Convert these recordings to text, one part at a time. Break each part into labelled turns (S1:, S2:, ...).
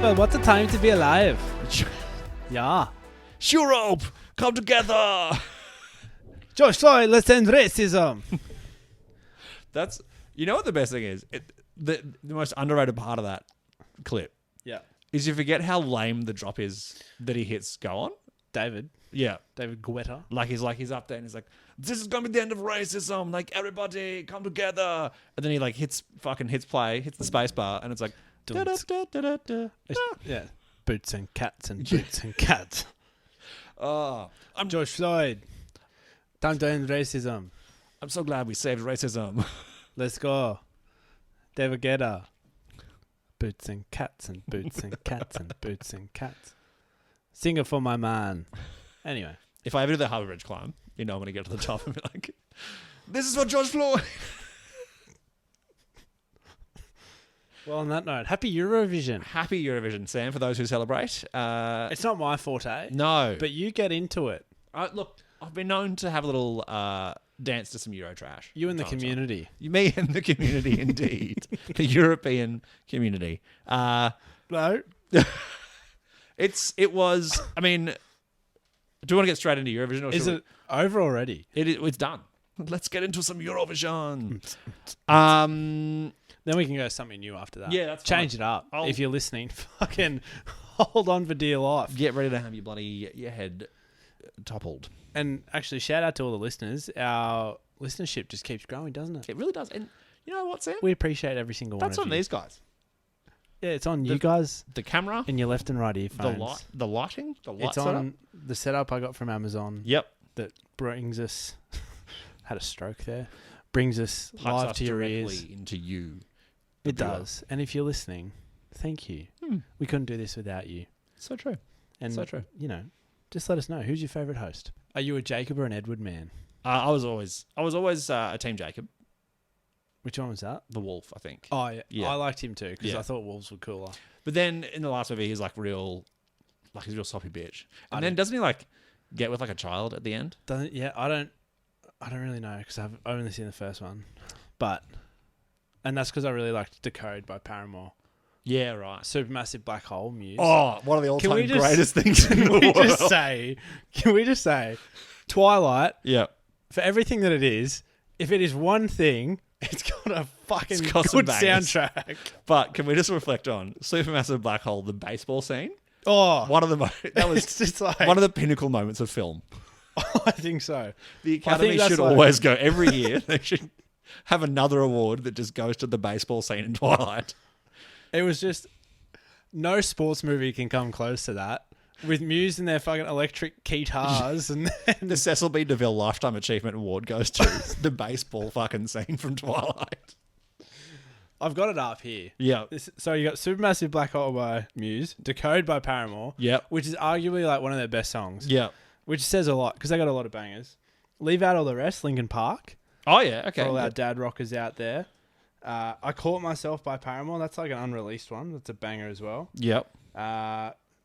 S1: Well, what a time to be alive. Yeah.
S2: Europe, come together.
S1: George Floyd, let's end racism.
S2: That's, you know what the best thing is? The most underrated part of that clip
S1: Yeah.
S2: is you forget how lame the drop is that he hits go on.
S1: David Guetta.
S2: Like he's up there and he's like, this is gonna be the end of racism. Like, everybody come together. And then he like hits play, hits the space bar, and it's like, da-da-da-da-da-da.
S1: Yeah. Boots and cats and boots and cats.
S2: Oh,
S1: I'm George Floyd. Time to end racism.
S2: I'm so glad we saved racism.
S1: Let's go. David Guetta. Boots and cats and boots and cats and boots and cats. Sing it for my man. Anyway.
S2: If I ever do the Harbour Bridge climb, you know I'm going to get to the top and be like, this is for George Floyd.
S1: Well, on that note, happy Eurovision.
S2: Happy Eurovision, Sam, for those who celebrate.
S1: It's not my forte.
S2: No.
S1: But you get into it.
S2: Look, I've been known to have a little dance to some Euro trash.
S1: You and the community.
S2: Me and the community, indeed. The European community.
S1: No.
S2: It was, I mean, do you want to get straight into Eurovision? Or
S1: Is it over already?
S2: It's done. Let's get into some Eurovision.
S1: Then we can go something new after that.
S2: Yeah, that's
S1: Change
S2: fine.
S1: it up. If you're listening, fucking hold on for dear life.
S2: Get ready to have your head toppled.
S1: And actually, shout out to all the listeners. Our listenership just keeps growing, doesn't it?
S2: It really does. And you know what, Sam?
S1: We appreciate every single one of you.
S2: That's on these guys.
S1: Yeah, it's on you guys.
S2: The camera.
S1: In your left and right earphones.
S2: The lighting. The light
S1: It's
S2: setup.
S1: on the setup I got from Amazon.
S2: Yep.
S1: That brings us... had a stroke there. Brings us live to your ears.
S2: Into you.
S1: It does. And if you're listening, thank you. We couldn't do this without you.
S2: So true.
S1: And
S2: so true.
S1: You know, just let us know. Who's your favourite host? Are you a Jacob or an Edward man?
S2: I was always a team Jacob.
S1: Which one was that?
S2: The Wolf, I think.
S1: Oh, yeah. I liked him too because
S2: Yeah.
S1: I thought wolves were cooler.
S2: But then in the last movie, he's he's a real soppy bitch. And then doesn't he get with a child at the end?
S1: Doesn't? Yeah, I don't really know because I've only seen the first one, and that's because I really liked Decode by Paramore.
S2: Yeah, right.
S1: Supermassive Black Hole Muse.
S2: Oh, one of the all-time greatest things in the
S1: Can we just say, Twilight?
S2: Yeah.
S1: For everything that it is, if it is one thing, it's got a fucking good soundtrack.
S2: But can we just reflect on Supermassive Black Hole, the baseball scene?
S1: Oh,
S2: One of the that was
S1: it's just like
S2: one of the pinnacle moments of film.
S1: I think so.
S2: The Academy should always go every year. They should have another award that just goes to the baseball scene in Twilight.
S1: It was just no sports movie can come close to that. With Muse and their fucking electric guitars and
S2: The Cecil B. DeVille Lifetime Achievement Award goes to the baseball fucking scene from Twilight.
S1: I've got it up here.
S2: Yeah.
S1: So you got Supermassive Black Hole by Muse, Decode by Paramore,
S2: Yep.
S1: which is arguably one of their best songs.
S2: Yeah.
S1: Which says a lot because they got a lot of bangers. Leave out all the rest, Linkin Park.
S2: Oh yeah, okay.
S1: For all our dad rockers out there. I Caught Myself by Paramore. That's an unreleased one. That's a banger as well.
S2: Yep.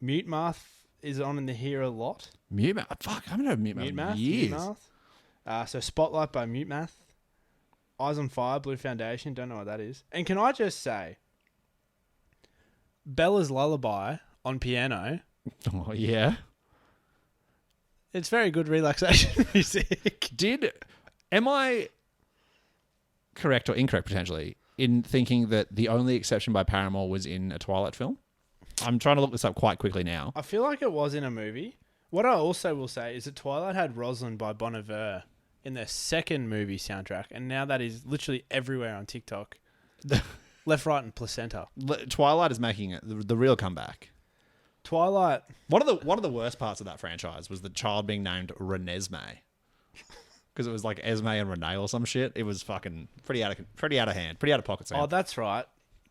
S1: Mute Math is on in the here a lot.
S2: Mute Math. Fuck, I haven't heard Mute Math in years.
S1: Mute Math. So Spotlight by Mute Math. Eyes on Fire, Blue Foundation. Don't know what that is. And can I just say, Bella's Lullaby on piano.
S2: Oh yeah.
S1: It's very good relaxation music.
S2: Am I correct or incorrect potentially in thinking that the only exception by Paramore was in a Twilight film? I'm trying to look this up quite quickly now.
S1: I feel like it was in a movie. What I also will say is that Twilight had Rosalind by Bon Iver in their second movie soundtrack, and now that is literally everywhere on TikTok. Left, Right, and Placenta.
S2: Twilight is making it the real comeback.
S1: Twilight.
S2: One of the worst parts of that franchise was the child being named Renesmee. Because it was like Esme and Renee or some shit. It was fucking pretty out of hand, pretty out of pocket. Sam.
S1: Oh, that's right.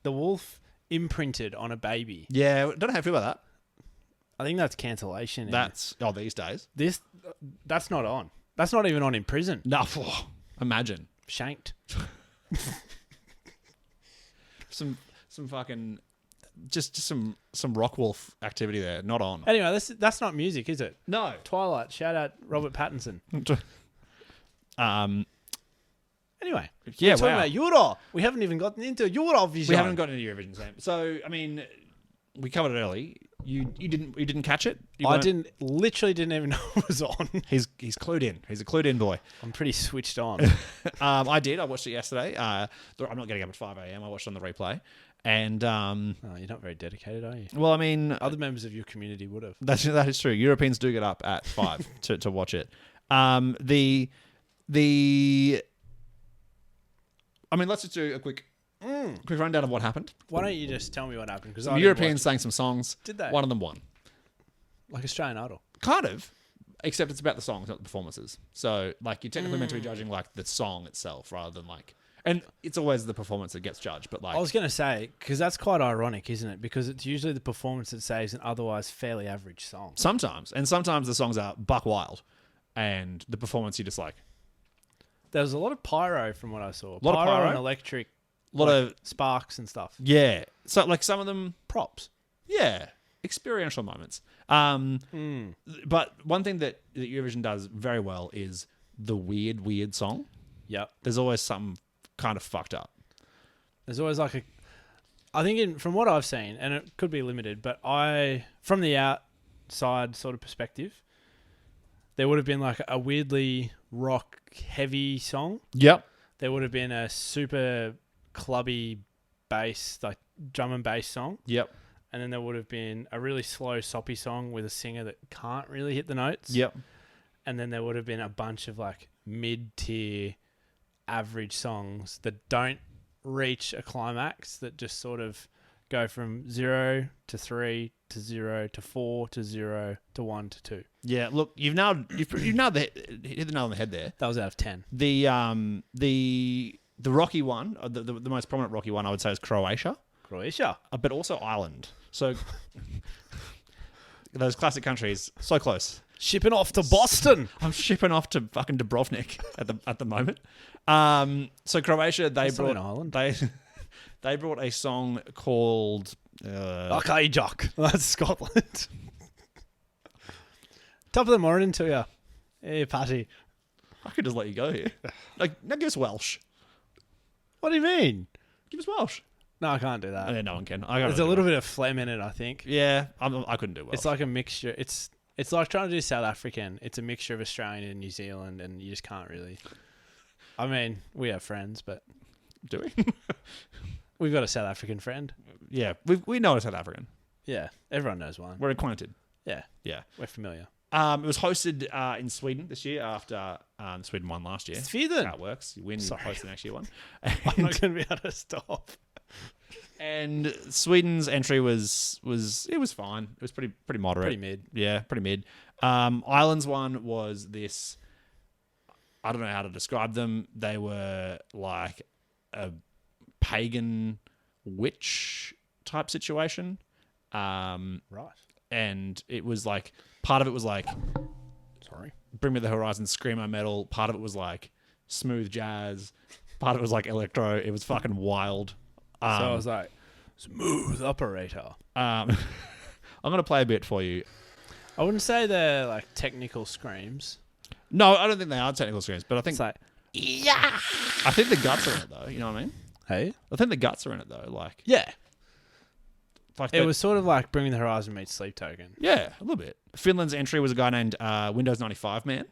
S1: The wolf imprinted on a baby.
S2: Yeah, don't know how I feel about that.
S1: I think that's cancellation.
S2: These days.
S1: That's not on. That's not even on in prison.
S2: No, imagine
S1: shanked.
S2: some fucking just some rock wolf activity there. Not on.
S1: Anyway, that's not music, is it?
S2: No.
S1: Twilight. Shout out Robert Pattinson. Anyway,
S2: yeah,
S1: we're talking about Euro. We haven't even gotten into Eurovision.
S2: We haven't gotten into Eurovision, Sam. So, I mean, we covered it early. You didn't catch it?
S1: Literally didn't even know it was on.
S2: He's clued in. He's a clued in boy.
S1: I'm pretty switched on.
S2: I did. I watched it yesterday. I'm not getting up at 5 a.m. I watched it on the replay. And
S1: oh, you're not very dedicated, are you?
S2: well, I mean,
S1: other members of your community would have.
S2: that is true. Europeans do get up at 5 to watch it. I mean, let's just do a quick rundown of what happened.
S1: Why don't you just tell me what happened? Because
S2: Some Europeans sang some songs.
S1: Did they?
S2: One of them won.
S1: Like Australian Idol.
S2: Kind of. Except it's about the songs, not the performances. So, like, you're technically meant to be judging, like, the song itself rather than, like... And it's always the performance that gets judged, but, like...
S1: I was going to say, because that's quite ironic, isn't it? Because it's usually the performance that saves an otherwise fairly average song.
S2: Sometimes. And sometimes the songs are buck wild. And the performance, you're just like...
S1: There was a lot of pyro from what I saw.
S2: A lot of pyro?
S1: And electric.
S2: A lot of...
S1: Sparks and stuff.
S2: Yeah. So, like, some of them...
S1: Props.
S2: Yeah. Experiential moments. But one thing that Eurovision does very well is the weird song.
S1: Yep.
S2: There's always something kind of fucked up.
S1: There's always like I think from what I've seen, and it could be limited, but from the outside sort of perspective, there would have been like a weirdly rock heavy song.
S2: Yep.
S1: There would have been a super clubby bass, like drum and bass song.
S2: Yep.
S1: And then there would have been a really slow, soppy song with a singer that can't really hit the notes.
S2: Yep.
S1: And then there would have been a bunch of like mid-tier, average songs that don't reach a climax, that just sort of go from 0 to 3 to 0 to 4 to 0 to 1 to 2.
S2: Yeah. Look, you've nailed hit the nail on the head there.
S1: That was out of 10.
S2: The rocky one, the most prominent rocky one, I would say, is Croatia.
S1: Croatia.
S2: But also Ireland. So those classic countries, so close.
S1: Shipping off to Boston.
S2: I'm shipping off to fucking Dubrovnik at the moment. So Croatia, they brought a song called
S1: Okay, Jock. That's Scotland. Top of the morning to you. Hey, Patty.
S2: I could just let you go here. Like, now give us Welsh.
S1: What do you mean?
S2: Give us Welsh.
S1: No, I can't do that.
S2: Yeah, no one can.
S1: There's a little bit of phlegm in it, I think.
S2: Yeah, I couldn't do Welsh.
S1: It's like a mixture. It's like trying to do South African. It's a mixture of Australian and New Zealand, and you just can't really. I mean, we have friends, but
S2: do we?
S1: We've got a South African friend.
S2: Yeah, we know a South African.
S1: Yeah, everyone knows one.
S2: We're acquainted.
S1: Yeah,
S2: yeah,
S1: we're familiar.
S2: It was hosted in Sweden this year after Sweden won last year.
S1: Sweden.
S2: That's how it works. You win, you host the next year one.
S1: I'm not going to be able to stop.
S2: And Sweden's entry was fine. It was pretty moderate.
S1: Pretty mid.
S2: Yeah, pretty mid. Ireland's one was this. I don't know how to describe them. They were like a pagan witch type situation.
S1: Right.
S2: And it was like part of it was like,
S1: sorry,
S2: Bring Me the Horizon screamo metal. Part of it was like smooth jazz. Part of it was like electro. It was fucking wild.
S1: So I was like, smooth operator.
S2: I'm gonna play a bit for you.
S1: I wouldn't say they're like technical screams.
S2: No, I don't think they are technical screams, but I think
S1: it's like,
S2: yeah. I think the guts are in it though. You know what I mean?
S1: Hey,
S2: I think the guts are in it though. Like,
S1: yeah.
S2: Like
S1: it was sort of like Bring Me the Horizon meets Sleep Token.
S2: Yeah, a little bit. Finland's entry was a guy named Windows 95 Man.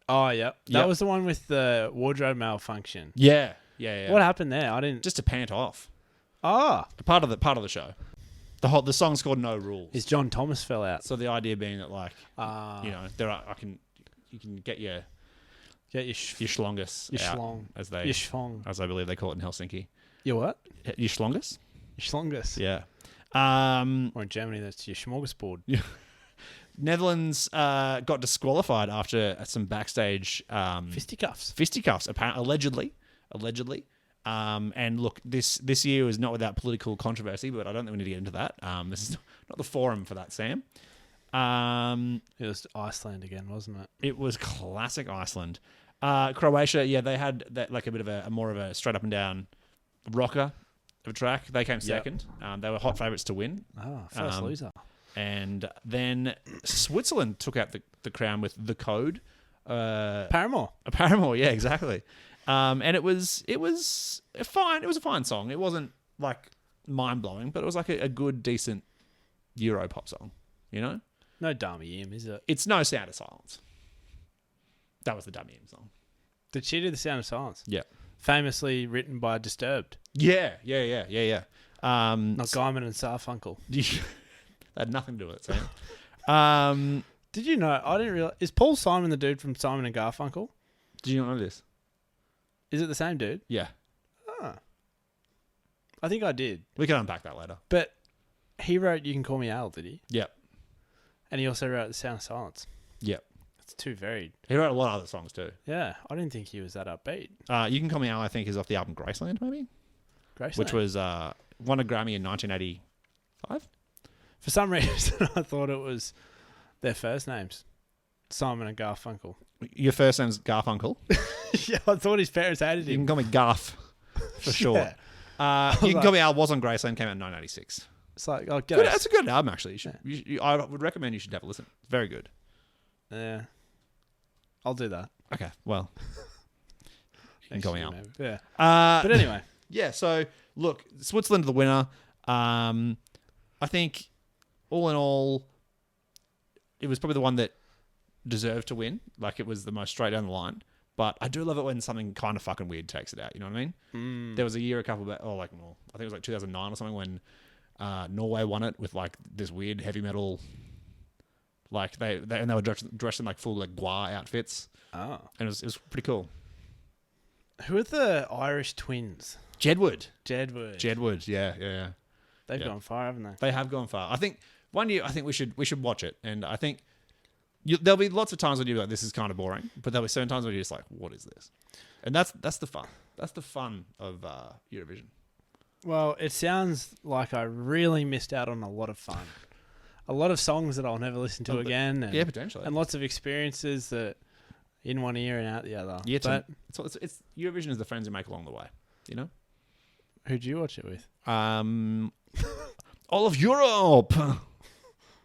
S1: Oh, yeah. That was the one with the wardrobe malfunction.
S2: Yeah.
S1: What happened there? I didn't...
S2: Just to pant off.
S1: Ah.
S2: Part of the show. The song's called No Rules.
S1: Is John Thomas fell out.
S2: So the idea being that, like, you know, you can get your schlongus
S1: your
S2: out,
S1: schlong.
S2: your
S1: schlong.
S2: as I believe they call it in Helsinki.
S1: Your what?
S2: Your schlongus?
S1: Your schlongus.
S2: Yeah.
S1: Or in Germany, that's your smorgasbord.
S2: Yeah. Netherlands got disqualified after some backstage fisticuffs, apparently, allegedly. And look, this year was not without political controversy, but I don't think we need to get into that. This is not the forum for that, Sam.
S1: It was Iceland again, wasn't it?
S2: It was classic Iceland. Croatia, yeah, they had that like a bit of a more of a straight up and down rocker of a track. They came second. They were hot favourites to win.
S1: First loser. And
S2: then Switzerland took out the crown with The Code.
S1: Paramore,
S2: yeah, exactly. And it was fine. It was a fine song. It wasn't like mind blowing, but it was like a good, decent Euro pop song. You know,
S1: No Dummy Im, is it?
S2: it's no Sound of Silence. That was the Dummy M song.
S1: Did she do the Sound of Silence?
S2: Yeah.
S1: Famously written by Disturbed.
S2: Yeah.
S1: Not Guyman and Sarfunkel.
S2: That had nothing to do with it, Sam.
S1: Did you know? I didn't realize. Is Paul Simon the dude from Simon and Garfunkel?
S2: Did you not know this?
S1: Is it the same dude?
S2: Yeah.
S1: Ah. I think I did.
S2: We can unpack that later.
S1: But he wrote You Can Call Me Al, did he?
S2: Yep.
S1: And he also wrote The Sound of Silence.
S2: Yep.
S1: It's too varied.
S2: He wrote a lot of other songs too.
S1: Yeah. I didn't think he was that upbeat.
S2: You Can Call Me Al, I think, is off the album Graceland, maybe?
S1: Graceland.
S2: Which was won a Grammy in 1985.
S1: For some reason, I thought it was their first names. Simon and Garfunkel.
S2: Your first name's Garfunkel.
S1: Yeah, I thought his parents hated
S2: You
S1: him.
S2: can call me Garf, for sure.
S1: Yeah.
S2: You Can Call Me Al was on Graceland, came out in 1986.
S1: It's like, oh,
S2: Good, that's a good album, actually. I would recommend you should have a listen. It's very good.
S1: Yeah. I'll do that.
S2: Okay, well. You Can Call Me Al.
S1: Maybe. Yeah.
S2: But
S1: anyway.
S2: Yeah, so, look, Switzerland the winner. I think, all in all, it was probably the one that deserved to win. Like, it was the most straight down the line. But I do love it when something kind of fucking weird takes it out. You know what I mean? There was a year, I think it was like 2009 or something, when Norway won it with like this weird heavy metal. Like they were dressed in like full like gua outfits.
S1: Oh.
S2: And it was pretty cool.
S1: Who are the Irish twins?
S2: Jedward, yeah.
S1: They've gone far, haven't they?
S2: They have gone far. I think one year, we should watch it, and I think there'll be lots of times when you're like, this is kind of boring, but there'll be certain times when you're just like, what is this? And that's the fun. That's the fun of Eurovision.
S1: Well, it sounds like I really missed out on a lot of fun. A lot of songs that I'll never listen to again. And,
S2: yeah, potentially.
S1: And lots of experiences that in one ear and out the other.
S2: Yeah,
S1: but
S2: it's Eurovision is the friends you make along the way, you know?
S1: Who'd you watch it with?
S2: All of Europe.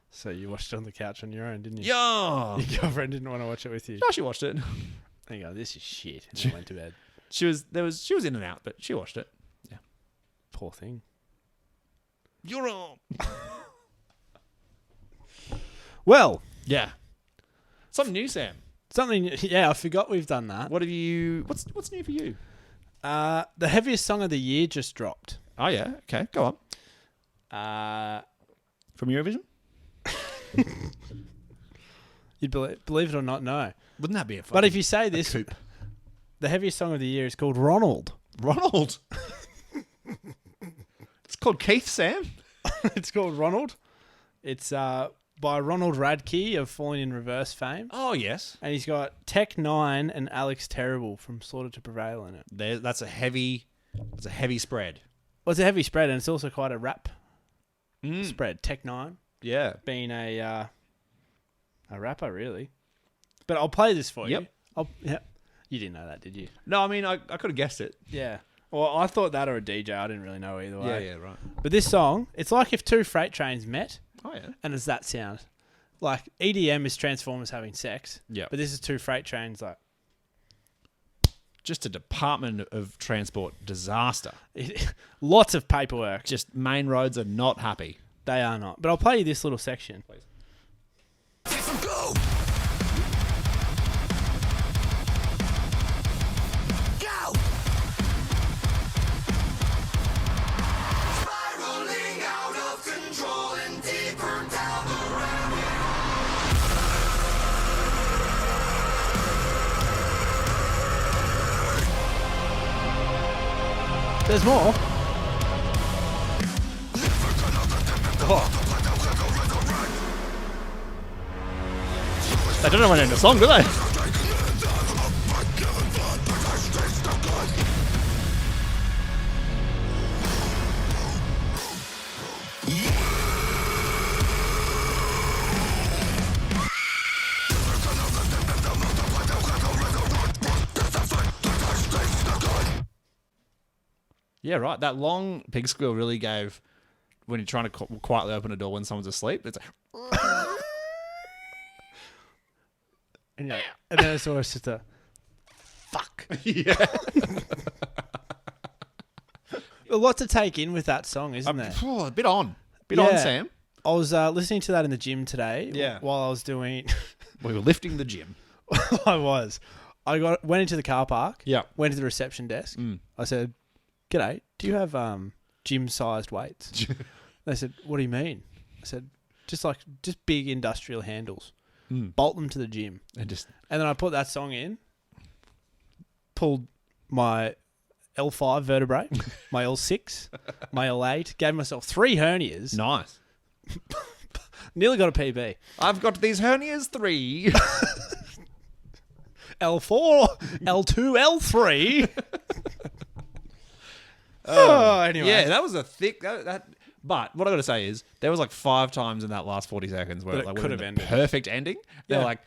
S1: So you watched it on the couch on your own, didn't you?
S2: Yeah.
S1: Your girlfriend didn't want to watch it with you.
S2: No, she watched it.
S1: And you go, this is shit. And I went to bed.
S2: She was in and out, but she watched it. Yeah.
S1: Poor thing.
S2: Europe.
S1: Well.
S2: Yeah. Something new, Sam.
S1: Yeah, I forgot we've done that.
S2: What have you... What's new for you?
S1: The heaviest song of the year just dropped.
S2: Oh, yeah. Okay, go on. From Eurovision?
S1: You'd believe it or not, no.
S2: Wouldn't that be a fun?
S1: But if you say this, the heaviest song of the year is called Ronald.
S2: Ronald? It's called Keith, Sam?
S1: It's called Ronald. It's by Ronald Radke of Falling in Reverse fame.
S2: Oh, yes.
S1: And he's got Tech Nine and Alex Terrible from Slaughter to Prevail in it.
S2: That's a heavy spread.
S1: Well, it's a heavy spread, and it's also quite a rap spread. Tech Nine.
S2: Yeah.
S1: Being a rapper, really. But I'll play this for you. Yep. You didn't know that, did you?
S2: No, I mean, I could have guessed it.
S1: Yeah. Well, I thought that or a DJ. I didn't really know either way.
S2: Yeah, right.
S1: But this song, it's like if two freight trains met.
S2: Oh, yeah.
S1: And it's that sound. Like, EDM is Transformers having sex.
S2: Yeah.
S1: But this is two freight trains, like...
S2: Just a Department of Transport disaster.
S1: Lots of paperwork.
S2: Just main roads are not happy.
S1: They are not. But I'll play you this little section.
S2: Please.
S3: Go! Go! Spiraling out of control and deeper down the rabbit.
S1: There's more.
S2: They don't know when to end the song, do they? Yeah, right. That long pig squeal really gave when you're trying to quietly open a door when someone's asleep. It's like...
S1: And then it's always just a... Fuck.
S2: Yeah.
S1: A lot to take in with that song, isn't there?
S2: A bit on.
S1: Yeah.
S2: On, Sam.
S1: I was listening to that in the gym today.
S2: Yeah.
S1: While I was doing,
S2: We were lifting the gym.
S1: I went into the car park.
S2: Yeah.
S1: Went to the reception desk. I said, "G'day, do you have gym-sized weights?" They said, "What do you mean?" I said, just big industrial handles. Bolt them to the gym."
S2: And just
S1: And then I put that song in, pulled my L5 vertebrae, my L6, my L8, gave myself 3 hernias,
S2: nice.
S1: nearly got a PB.
S2: I've got these hernias 3.
S1: L4, L2, L3. Anyway.
S2: Yeah, that was a thick... But what I got to say is, there was like 5 times in that last 40 seconds where
S1: That
S2: it like,
S1: could
S2: would've
S1: have
S2: been the
S1: ended.
S2: perfect ending. They're
S1: Yeah.
S2: like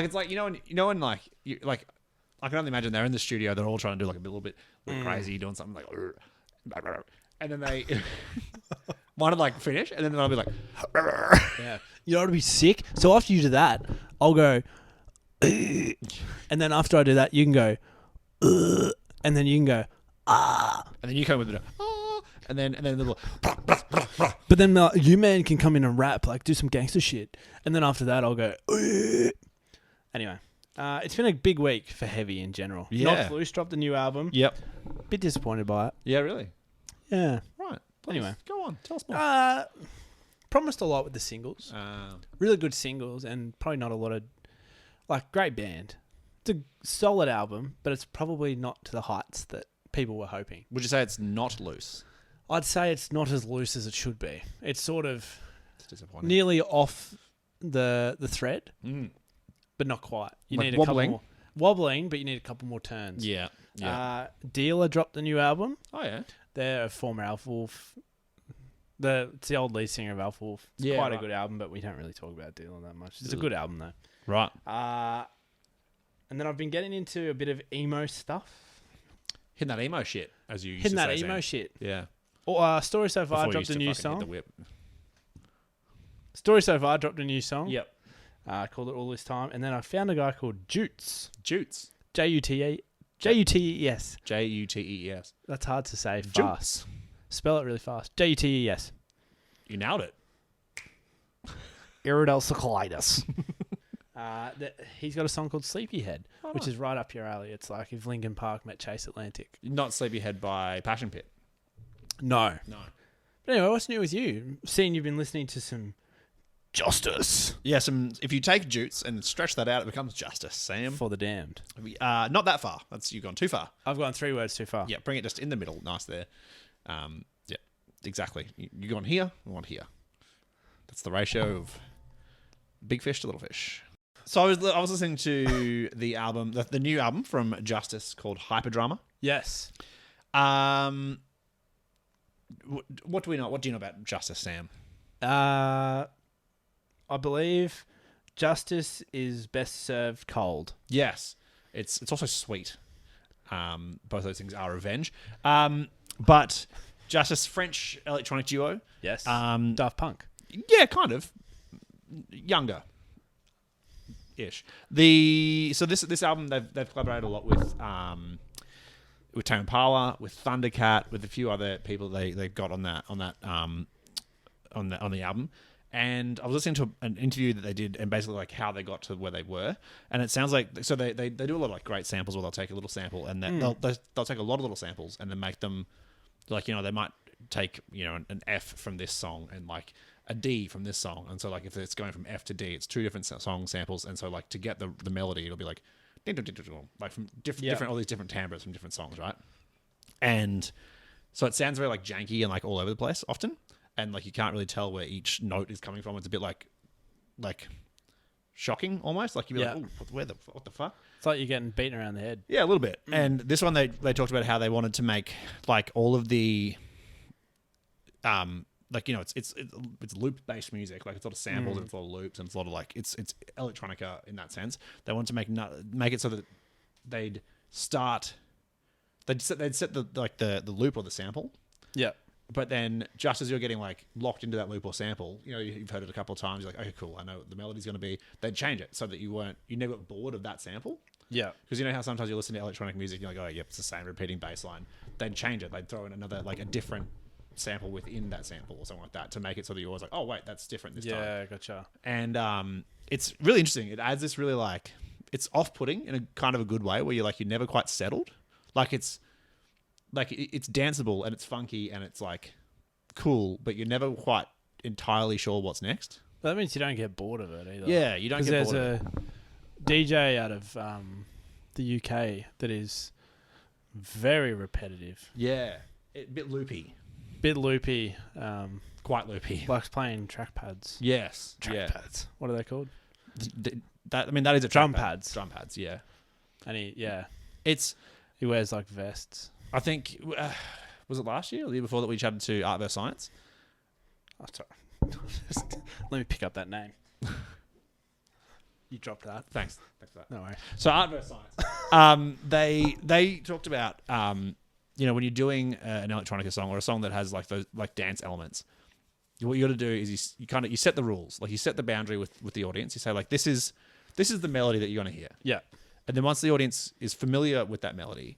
S2: it's like, when like, I can only imagine they're in the studio, they're all trying to do like a little bit crazy, doing something like... And then they want to like finish, and then I'll be like...
S1: Yeah. You know what would be sick? So after you do that, I'll go... and then after I do that, you can go... and then you can go...
S2: And then you come with it, and then the little...
S1: But then you man can come in and rap, like do some gangster shit. And then after that, I'll go... Anyway, it's been a big week for heavy in general.
S2: Yeah.
S1: Not Loose dropped a new album.
S2: Yep.
S1: Bit disappointed by it.
S2: Yeah, really?
S1: Yeah.
S2: Right. Please,
S1: Anyway.
S2: go on. Tell us more.
S1: Promised a lot with the singles. Really good singles and probably not a lot of... Like, great band. It's a solid album, but it's probably not to the heights that people were hoping.
S2: Would you say it's not loose?
S1: I'd say it's not as loose as it should be. It's sort of
S2: It's disappointing.
S1: nearly off the thread, but not quite. You
S2: Like
S1: need a
S2: wobbling?
S1: couple more wobbling, but you need a couple more turns.
S2: Yeah. Yeah.
S1: Dealer dropped the new album.
S2: Oh, yeah.
S1: They're a former Alpha Wolf. It's the old lead singer of Alpha Wolf. It's
S2: Yeah,
S1: quite a
S2: right.
S1: good album, but we don't really talk about Dealer that much. It's a good album though.
S2: Right.
S1: And then I've been getting into a bit of emo stuff.
S2: Hitting that emo shit, as you used
S1: Hitting
S2: to
S1: that
S2: say,
S1: emo
S2: Sam.
S1: shit.
S2: Yeah.
S1: Story So Far
S2: Before you
S1: dropped
S2: used
S1: a
S2: to
S1: new
S2: fucking hit the
S1: song.
S2: whip.
S1: Story So Far dropped a new song.
S2: Yep.
S1: Called it All This Time. And then I found a guy called Jutes.
S2: Jutes.
S1: J-U-T-E. J-U-T-E-S.
S2: J-U-T-E-S.
S1: That's hard to say fast.
S2: Jutes.
S1: Spell it really fast. J-U-T-E-S.
S2: You nailed it.
S1: Iridocyclitis. He's got a song called Sleepyhead, which is right up your alley. It's like if Linkin Park met Chase Atlantic.
S2: Not Sleepyhead by Passion Pit.
S1: No.
S2: No.
S1: But anyway, what's new with you? Seeing you've been listening to some Justice
S2: Yeah, if you take Jutes and stretch that out, it becomes Justice, Sam.
S1: for the Damned.
S2: Not that far. You've gone too far.
S1: I've gone 3 words too far.
S2: Yeah, bring it just in the middle. Nice there. Yeah, exactly. You gone here, I want here. That's the ratio of big fish to little fish. So I was listening to the album, the new album from Justice called Hyperdrama.
S1: Yes.
S2: What do we know? What do you know about Justice, Sam?
S1: I believe Justice is best served cold.
S2: Yes, it's also sweet. Both those things are revenge. But Justice, French electronic duo.
S1: Yes.
S2: Um,
S1: Daft Punk.
S2: Yeah, kind of younger. Ish. So this album they've collaborated a lot with Tame Impala, with Thundercat, with a few other people they got on the album. And I was listening to an interview that they did, and basically like how they got to where they were. And it sounds like so they do a lot of like great samples, where they'll take a little sample and then they'll take a lot of little samples and then make them like they might take an F from this song and like a D from this song, and so like if it's going from F to D, it's 2 different song samples, and so like to get the melody, it'll be like from different all these different timbres from different songs, right? And so it sounds very like janky and like all over the place often, and like you can't really tell where each note is coming from. It's a bit like shocking almost, like you'd be like, oh, what the fuck?
S1: It's like you're getting beaten around the head.
S2: Yeah, a little bit. And this one they talked about how they wanted to make like all of the it's loop based music, like it's a lot of samples and it's a lot of loops and it's a lot of like it's electronica in that sense. They wanted to make it so that they'd set the loop or the sample.
S1: Yeah.
S2: But then just as you're getting like locked into that loop or sample, you've heard it a couple of times, you're like, okay, cool, I know what the melody's going to be. They'd change it so that you never got bored of that sample.
S1: Yeah.
S2: Because you know how sometimes you listen to electronic music and you're like, oh, yep, it's the same repeating bass line. They'd change it. They'd throw in another, like a different sample within that sample or something like that to make it so that you're always like, oh wait, that's different this time.
S1: Yeah, gotcha.
S2: And it's really interesting. It adds this really like, it's off-putting in a kind of a good way where you're never quite settled. Like it's danceable and it's funky and it's like cool, but you're never quite entirely sure what's next.
S1: But that means you don't get bored of it either.
S2: Yeah, you don't get bored of it.
S1: There's a DJ out of the UK that is very repetitive.
S2: Yeah, a bit loopy. Quite loopy.
S1: Likes playing trackpads.
S2: Yes.
S1: Trackpads. What are they called?
S2: That is a
S1: Drum
S2: trackpad.
S1: pads.
S2: Drum pads, yeah.
S1: And he wears like vests.
S2: I think, was it last year or the year before that we chatted to Art vs Science?
S1: Oh, sorry. Let me pick up that name. You dropped that.
S2: Thanks for that.
S1: No worries.
S2: So Art vs Science. They talked about when you're doing an electronica song or a song that has like those like dance elements, what you got to do is you set the rules, like you set the boundary with the audience. You say like this is the melody that you're going to hear.
S1: Yeah.
S2: And then once the audience is familiar with that melody,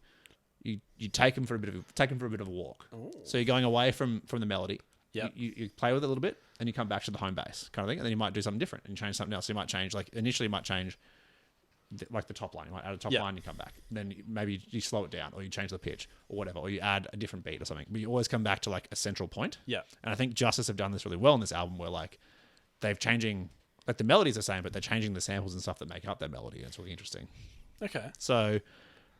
S2: you take them for a bit of a walk. Ooh. So you're going away from the melody.
S1: Yeah.
S2: You play with it a little bit, and you come back to the home base kind of thing, and then you might do something different and change something else. So you might change initially you might change the top line. You might add a top line, you come back. Then maybe you slow it down, or you change the pitch, or whatever, or you add a different beat or something. But you always come back to like a central point. Yeah. And I think Justice have done this really well in this album, where like they've changing like the melody's the same, but they're changing the samples and stuff that make up that melody. And it's really interesting.
S1: Okay.
S2: So,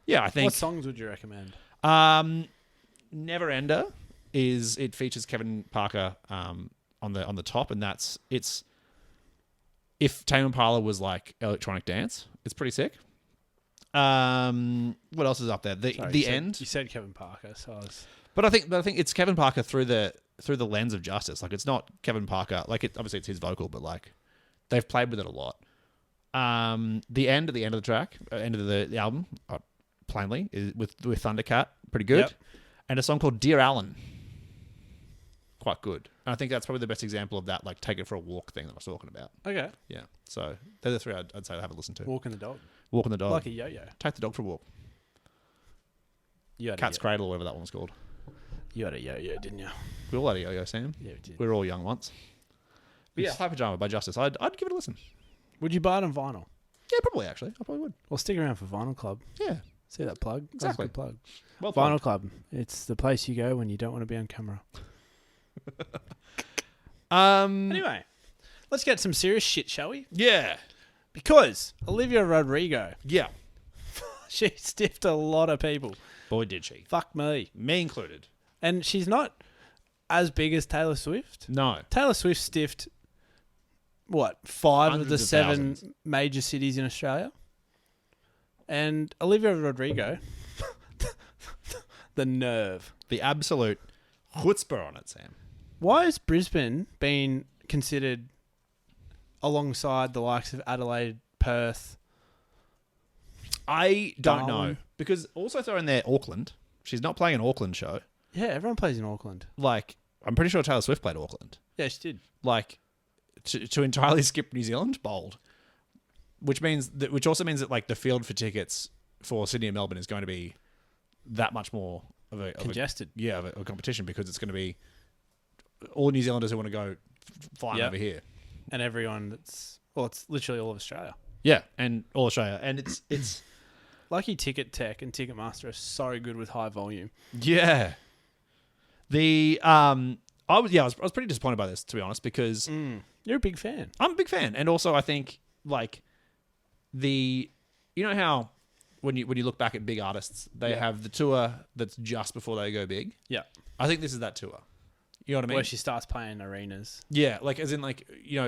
S2: yeah, I think.
S1: What songs would you recommend?
S2: Never Ender it features Kevin Parker on the top, and it's if Tame Impala was like electronic dance, it's pretty sick. What else is up there? The End.
S1: You said Kevin Parker, so I was.
S2: But I think it's Kevin Parker through the lens of Justice. Like it's not Kevin Parker. Like obviously it's his vocal, but like they've played with it a lot. The End at the end of the track, end of the album, plainly is with Thundercat, pretty good. Yep. And a song called Dear Alan, quite good. And I think that's probably the best example of that, like take it for a walk thing that I was talking about.
S1: Okay.
S2: Yeah. So they're the three I'd say to have a listen to.
S1: Walking the dog.
S2: Walking the dog.
S1: Like a yo-yo.
S2: Take the dog for a walk. Cat's Cradle, or whatever that one's called.
S1: You had a yo-yo, didn't you?
S2: We all had a yo-yo, Sam.
S1: Yeah, we did.
S2: We were all young once. But yeah, High Pajama by Justice. I'd give it a listen.
S1: Would you buy it on vinyl?
S2: Yeah, probably actually. I probably would.
S1: Well, stick around for Vinyl Club.
S2: Yeah.
S1: See that plug?
S2: Exactly.
S1: That's a good plug.
S2: Well,
S1: Vinyl Club. It's the place you go when you don't want to be on camera. Anyway, let's get some serious shit, shall we?
S2: Yeah.
S1: Because Olivia Rodrigo.
S2: Yeah.
S1: She stiffed a lot of people.
S2: Boy, did she.
S1: Fuck me.
S2: Me included.
S1: And she's not as big as Taylor Swift.
S2: No.
S1: Taylor Swift stiffed, 5 of the 7
S2: thousands.
S1: major cities in Australia? And Olivia Rodrigo, the nerve.
S2: The absolute chutzpah on it, Sam.
S1: Why has Brisbane been considered alongside the likes of Adelaide, Perth?
S2: I don't
S1: Darwin?
S2: know. Because also throw in there Auckland. She's not playing an Auckland show.
S1: Yeah, everyone plays in Auckland.
S2: Like, I'm pretty sure Taylor Swift played Auckland.
S1: Yeah, she did.
S2: Like, to entirely skip New Zealand, bold. Which also means that like the field for tickets for Sydney and Melbourne is going to be that much more of a
S1: congested.
S2: Of a competition, because it's going to be all New Zealanders who want to go flying over here,
S1: and everyone it's literally all of Australia.
S2: Yeah, and all Australia, and it's
S1: lucky Ticket Tech and Ticketmaster are so good with high volume.
S2: Yeah. I was pretty disappointed by this, to be honest, because
S1: you're a big fan.
S2: I'm a big fan, and also I think like you know how when you look back at big artists, they have the tour that's just before they go big.
S1: Yeah,
S2: I think this is that tour. You know what I mean?
S1: Where she starts playing arenas.
S2: Yeah, like as in like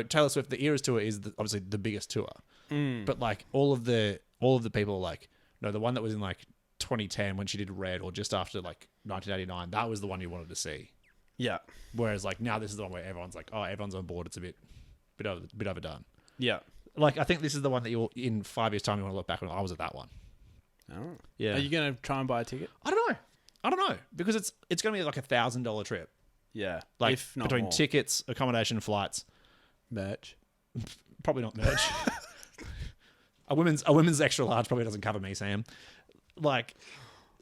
S2: Taylor Swift, the Eras tour is obviously the biggest tour, but like all of the people like the one that was in like 2010 when she did Red, or just after like 1989, that was the one you wanted to see. Yeah. Whereas like now this is the one where everyone's like, oh, everyone's on board. It's a bit overdone. Yeah. Like I think this is the one that you'll in 5 years' time you want to look back and I was at that one.
S1: Oh.
S2: Yeah.
S1: Are you going to try and buy a ticket?
S2: I don't know because it's going to be like $1,000 trip.
S1: Yeah.
S2: Like
S1: if not
S2: between
S1: more.
S2: tickets, accommodation, flights,
S1: merch.
S2: Probably not merch. A women's extra large probably doesn't cover me, Sam. Like,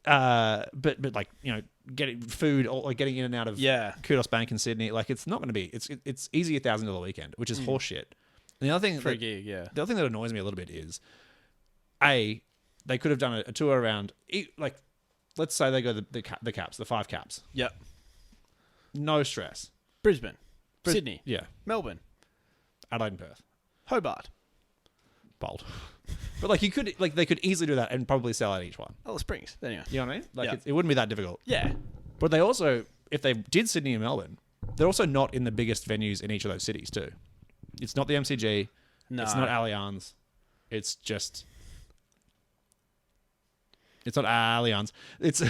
S2: but like, you know, getting food or like getting in and out of Kudos Bank in Sydney, like it's not going to be. It's easy $1,000 weekend, which is horseshit. And the other thing,
S1: For a gig,
S2: the other thing that annoys me a little bit is, they could have done a tour around, like, let's say they go the caps, the 5 caps.
S1: Yep.
S2: No stress.
S1: Brisbane, Sydney,
S2: Yeah.
S1: Melbourne,
S2: Adelaide and Perth.
S1: Hobart,
S2: Bold. But like they could easily do that and probably sell out each one.
S1: Alice Springs. Anyway.
S2: You know what I mean? Like
S1: Yeah.
S2: it wouldn't be that difficult.
S1: Yeah.
S2: But they also, if they did Sydney and Melbourne, they're also not in the biggest venues in each of those cities too. It's not the MCG.
S1: No.
S2: It's not Allianz. It's not Allianz. It's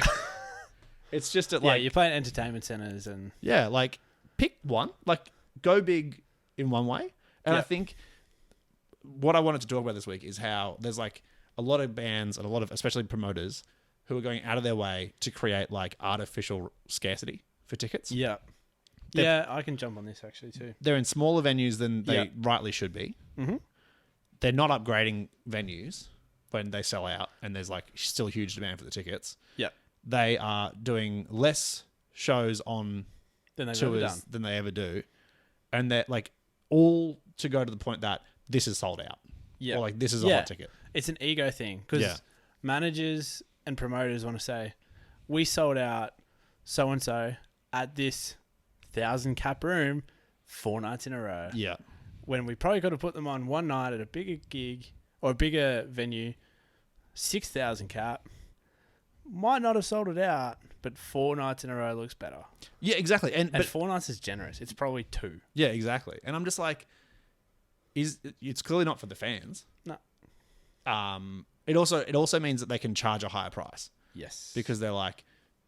S2: it's just at like
S1: you're playing entertainment centers and
S2: like pick one. Like go big in one way. And I think what I wanted to talk about this week is how there's like a lot of bands and a lot of especially promoters who are going out of their way to create like artificial scarcity for tickets.
S1: Yeah. Yeah, I can jump on this actually too.
S2: They're in smaller venues than they rightly should be.
S1: Mm-hmm.
S2: They're not upgrading venues when they sell out and there's like still huge demand for the tickets.
S1: Yeah.
S2: They are doing less shows on
S1: Than they've
S2: tours
S1: ever done.
S2: than they ever do. And they're like all to go to the point that this is sold out.
S1: Yeah.
S2: Or like this is a hot ticket.
S1: It's an ego thing because managers and promoters want to say, we sold out so-and-so at this 1,000 cap room 4 nights in a row.
S2: Yeah.
S1: When we probably could have put them on one night at a bigger gig or a bigger venue, 6,000 cap. Might not have sold it out, but 4 nights in a row looks better.
S2: Yeah, exactly.
S1: And 4 nights is generous. It's probably 2.
S2: Yeah, exactly. And I'm just like, it's clearly not for the fans.
S1: No.
S2: It also means that they can charge a higher price
S1: Yes.
S2: because they're like,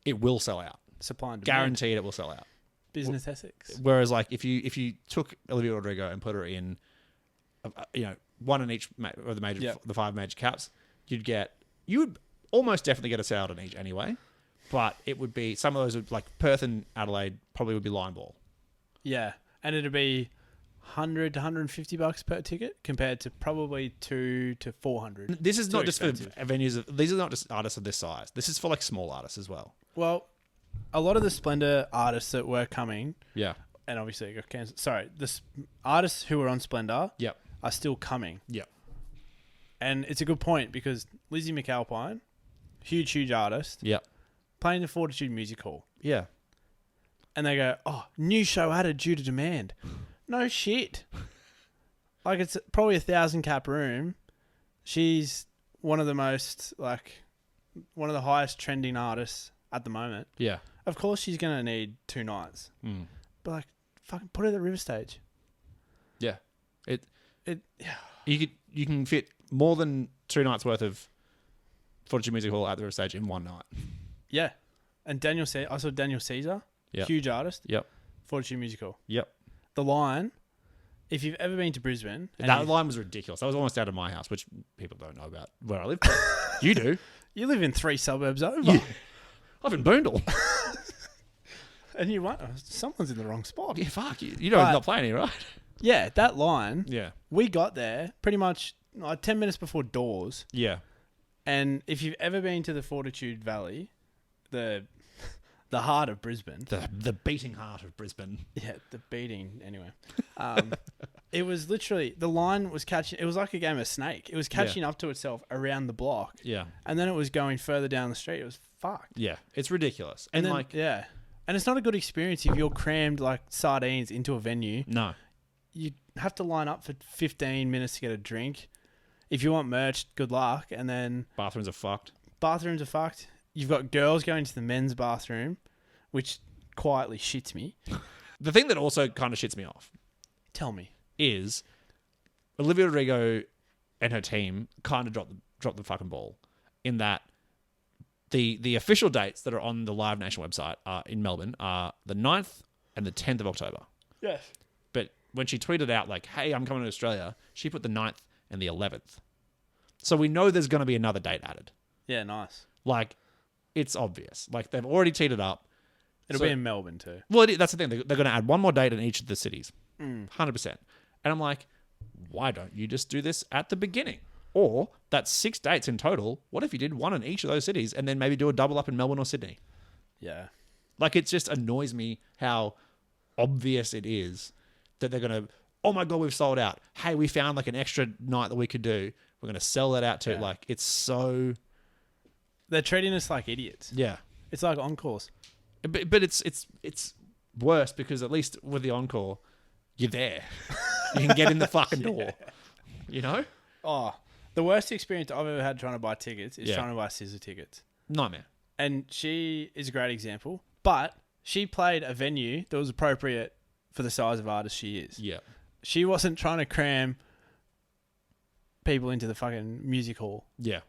S2: it will sell out.
S1: Supply and demand.
S2: Guaranteed it will sell out.
S1: Business ethics.
S2: Whereas like if you took Olivia Rodrigo and put her in, one in each of the 5 major caps, you would almost definitely get a sell out on each anyway. But it would be some of those would like Perth and Adelaide probably would be line ball.
S1: Yeah, and it'd be $100 to $150 per ticket compared to probably $200 to $400.
S2: This is
S1: Too
S2: not just
S1: expensive.
S2: for venues. These are not just artists of this size. This is for like small artists as well.
S1: Well, a lot of the Splendor artists that were coming,
S2: Yeah.
S1: and obviously it got cancelled. Sorry, artists who were on Splendor
S2: Yep.
S1: are still coming.
S2: Yep.
S1: And it's a good point because Lizzie McAlpine, huge artist,
S2: Yep.
S1: playing the Fortitude Music Hall.
S2: Yeah.
S1: And they go, oh, new show added due to demand. No shit. Like, it's probably 1,000 cap room. She's one of the highest trending artists at the moment.
S2: Yeah.
S1: Of course she's going to need 2 nights.
S2: Mm.
S1: But, like, fucking put her at the River Stage.
S2: Yeah. You can fit more than 2 nights worth of Fortitude Music Hall at the River Stage in one night.
S1: Yeah. And I saw Daniel Caesar,
S2: Yep.
S1: huge artist,
S2: Yep.
S1: Fortitude Music Hall.
S2: Yep.
S1: The Line, if you've ever been to Brisbane...
S2: That line was ridiculous. That was almost out of my house, which people don't know about where I live. But you do.
S1: You live in 3 suburbs over.
S2: Yeah. I live in Boondall.
S1: And you went, someone's in the wrong spot.
S2: Yeah, fuck. You know he's not playing here, right?
S1: Yeah, that line,
S2: Yeah.
S1: we got there pretty much 10 minutes before doors.
S2: Yeah.
S1: And if you've ever been to the Fortitude Valley, the heart of Brisbane.
S2: The beating heart of Brisbane.
S1: Yeah, the beating, anyway. It was literally, the line was catching, it was like a game of Snake. It was catching up to itself around the block.
S2: Yeah.
S1: And then it was going further down the street. It was fucked.
S2: Yeah. It's ridiculous.
S1: And then,
S2: like,
S1: yeah. And it's not a good experience if you're crammed like sardines into a venue.
S2: no.
S1: You have to line up for 15 minutes to get a drink. If you want merch, good luck. And then
S2: Bathrooms are fucked.
S1: bathrooms are fucked. You've got girls going to the men's bathroom, which quietly shits me.
S2: The thing that also kind of shits me off
S1: Tell me.
S2: is Olivia Rodrigo and her team kind of dropped the fucking ball in that the official dates that are on the Live Nation website in Melbourne are the 9th and the 10th of October.
S1: Yes.
S2: But when she tweeted out like, hey, I'm coming to Australia, she put the 9th and the 11th. So we know there's going to be another date added.
S1: Yeah, nice.
S2: Like, it's obvious. Like, they've already teed it up.
S1: It'll be in Melbourne too.
S2: Well, that's the thing. They're going to add one more date in each of the cities. 100%. And I'm like, why don't you just do this at the beginning? Or that's 6 dates in total. What if you did one in each of those cities and then maybe do a double up in Melbourne or Sydney?
S1: Yeah.
S2: Like, it just annoys me how obvious it is that they're going to, oh my God, we've sold out. Hey, we found like an extra night that we could do. We're going to sell that out too.
S1: Yeah.
S2: Like, it's so...
S1: They're treating us like idiots.
S2: Yeah.
S1: It's like encores.
S2: But it's worse because at least with the encore, you're there. You can get in the fucking door. You know?
S1: Oh, the worst experience I've ever had trying to buy tickets is trying to buy scissor tickets.
S2: Nightmare.
S1: And she is a great example. But she played a venue that was appropriate for the size of artist she is.
S2: Yeah.
S1: She wasn't trying to cram people into the fucking music hall.
S2: Yeah.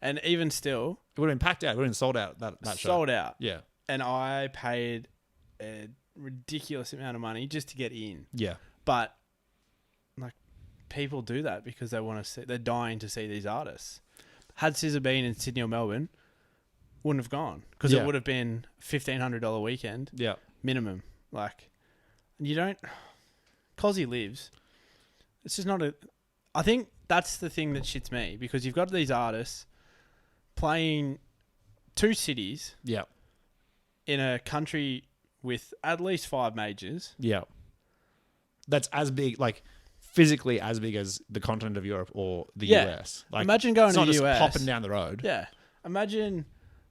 S1: And even still...
S2: It would have been packed out. It would have been sold out, that show.
S1: Sold out.
S2: Yeah.
S1: And I paid a ridiculous amount of money just to get in.
S2: Yeah.
S1: But, like, people do that because they want to see... They're dying to see these artists. Had Scissor been in Sydney or Melbourne, wouldn't have gone. Because it would have been $1,500 weekend.
S2: Yeah.
S1: Minimum. Like, you don't... Because he lives, it's just not a... I think that's the thing that shits me because you've got these artists playing 2 cities
S2: Yeah.
S1: in a country with at least 5 majors.
S2: Yeah. That's as big, like, physically as big as the continent of Europe or the US. Like,
S1: imagine going
S2: it's
S1: to
S2: not
S1: the
S2: just
S1: US.
S2: popping down the road.
S1: Yeah. Imagine,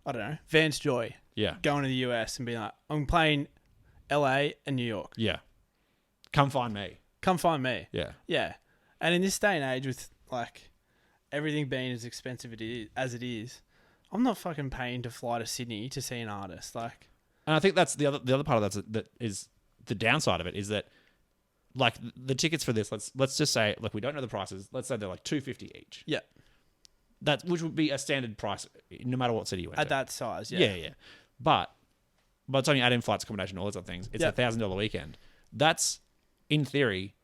S1: I don't know, Vance Joy
S2: Yeah.
S1: going to the US and being like, I'm playing LA and New York.
S2: Yeah. Come find me.
S1: Come find me.
S2: Yeah.
S1: Yeah. And in this day and age with, like, everything being as expensive as it is, I'm not fucking paying to fly to Sydney to see an artist. Like,
S2: And I think that's the other part of that is the downside of it is that, like, the tickets for this, let's just say, like, we don't know the prices. Let's say they're like $250 each.
S1: yeah,
S2: Which would be a standard price no matter what city you went
S1: at
S2: to.
S1: that size, yeah.
S2: Yeah, yeah. But by the time you add in flights, accommodation, all those other things, it's
S1: Yeah.
S2: $1,000 weekend. That's, in theory,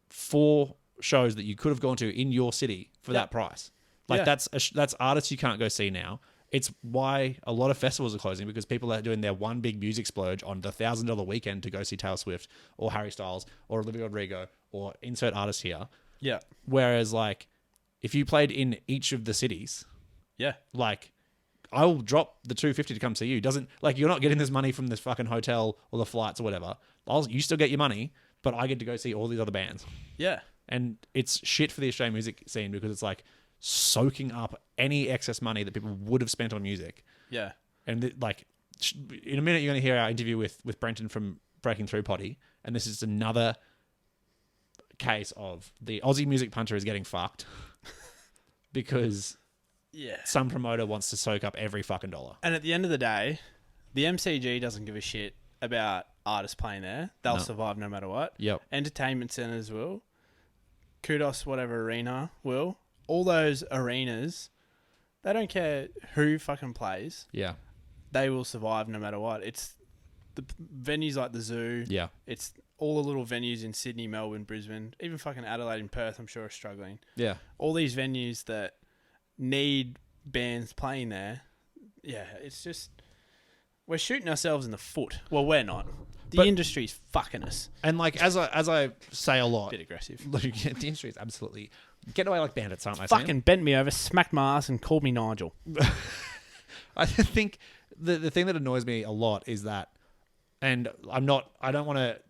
S2: 4 shows that you could have gone to in your city for that price. Like,
S1: Yeah.
S2: that's artists you can't go see now. It's why a lot of festivals are closing because people are doing their one big music splurge on the $1,000 weekend to go see Taylor Swift or Harry Styles or Olivia Rodrigo or insert artist here.
S1: Yeah.
S2: Whereas, like, if you played in each of the cities,
S1: Yeah.
S2: like, I will drop the $250 to come see you. Doesn't, like, you're not getting this money from this fucking hotel or the flights or whatever. You still get your money, but I get to go see all these other bands.
S1: Yeah.
S2: And it's shit for the Australian music scene because it's like soaking up any excess money that people would have spent on music.
S1: Yeah.
S2: And in a minute, you're going to hear our interview with Brenton from Breaking Through Potty. And this is another case of the Aussie music punter is getting fucked because some promoter wants to soak up every fucking dollar.
S1: And at the end of the day, the MCG doesn't give a shit about artists playing there. They'll survive no matter what.
S2: Yep.
S1: Entertainment centers will. Kudos, whatever arena will. All those arenas, they don't care who fucking plays.
S2: Yeah.
S1: They will survive no matter what. It's the venues like the Zoo.
S2: Yeah.
S1: It's all the little venues in Sydney, Melbourne, Brisbane, even fucking Adelaide and Perth, I'm sure are struggling.
S2: Yeah.
S1: All these venues that need bands playing there. Yeah, it's just... We're shooting ourselves in the foot. Well, we're not. The industry's fucking us.
S2: And, like, as I say a lot,
S1: Bit aggressive.
S2: look, the industry is absolutely getting away like bandits, aren't they?
S1: Fucking bent me over, smacked my ass, and called me Nigel.
S2: I think the thing that annoys me a lot is that, and I don't want to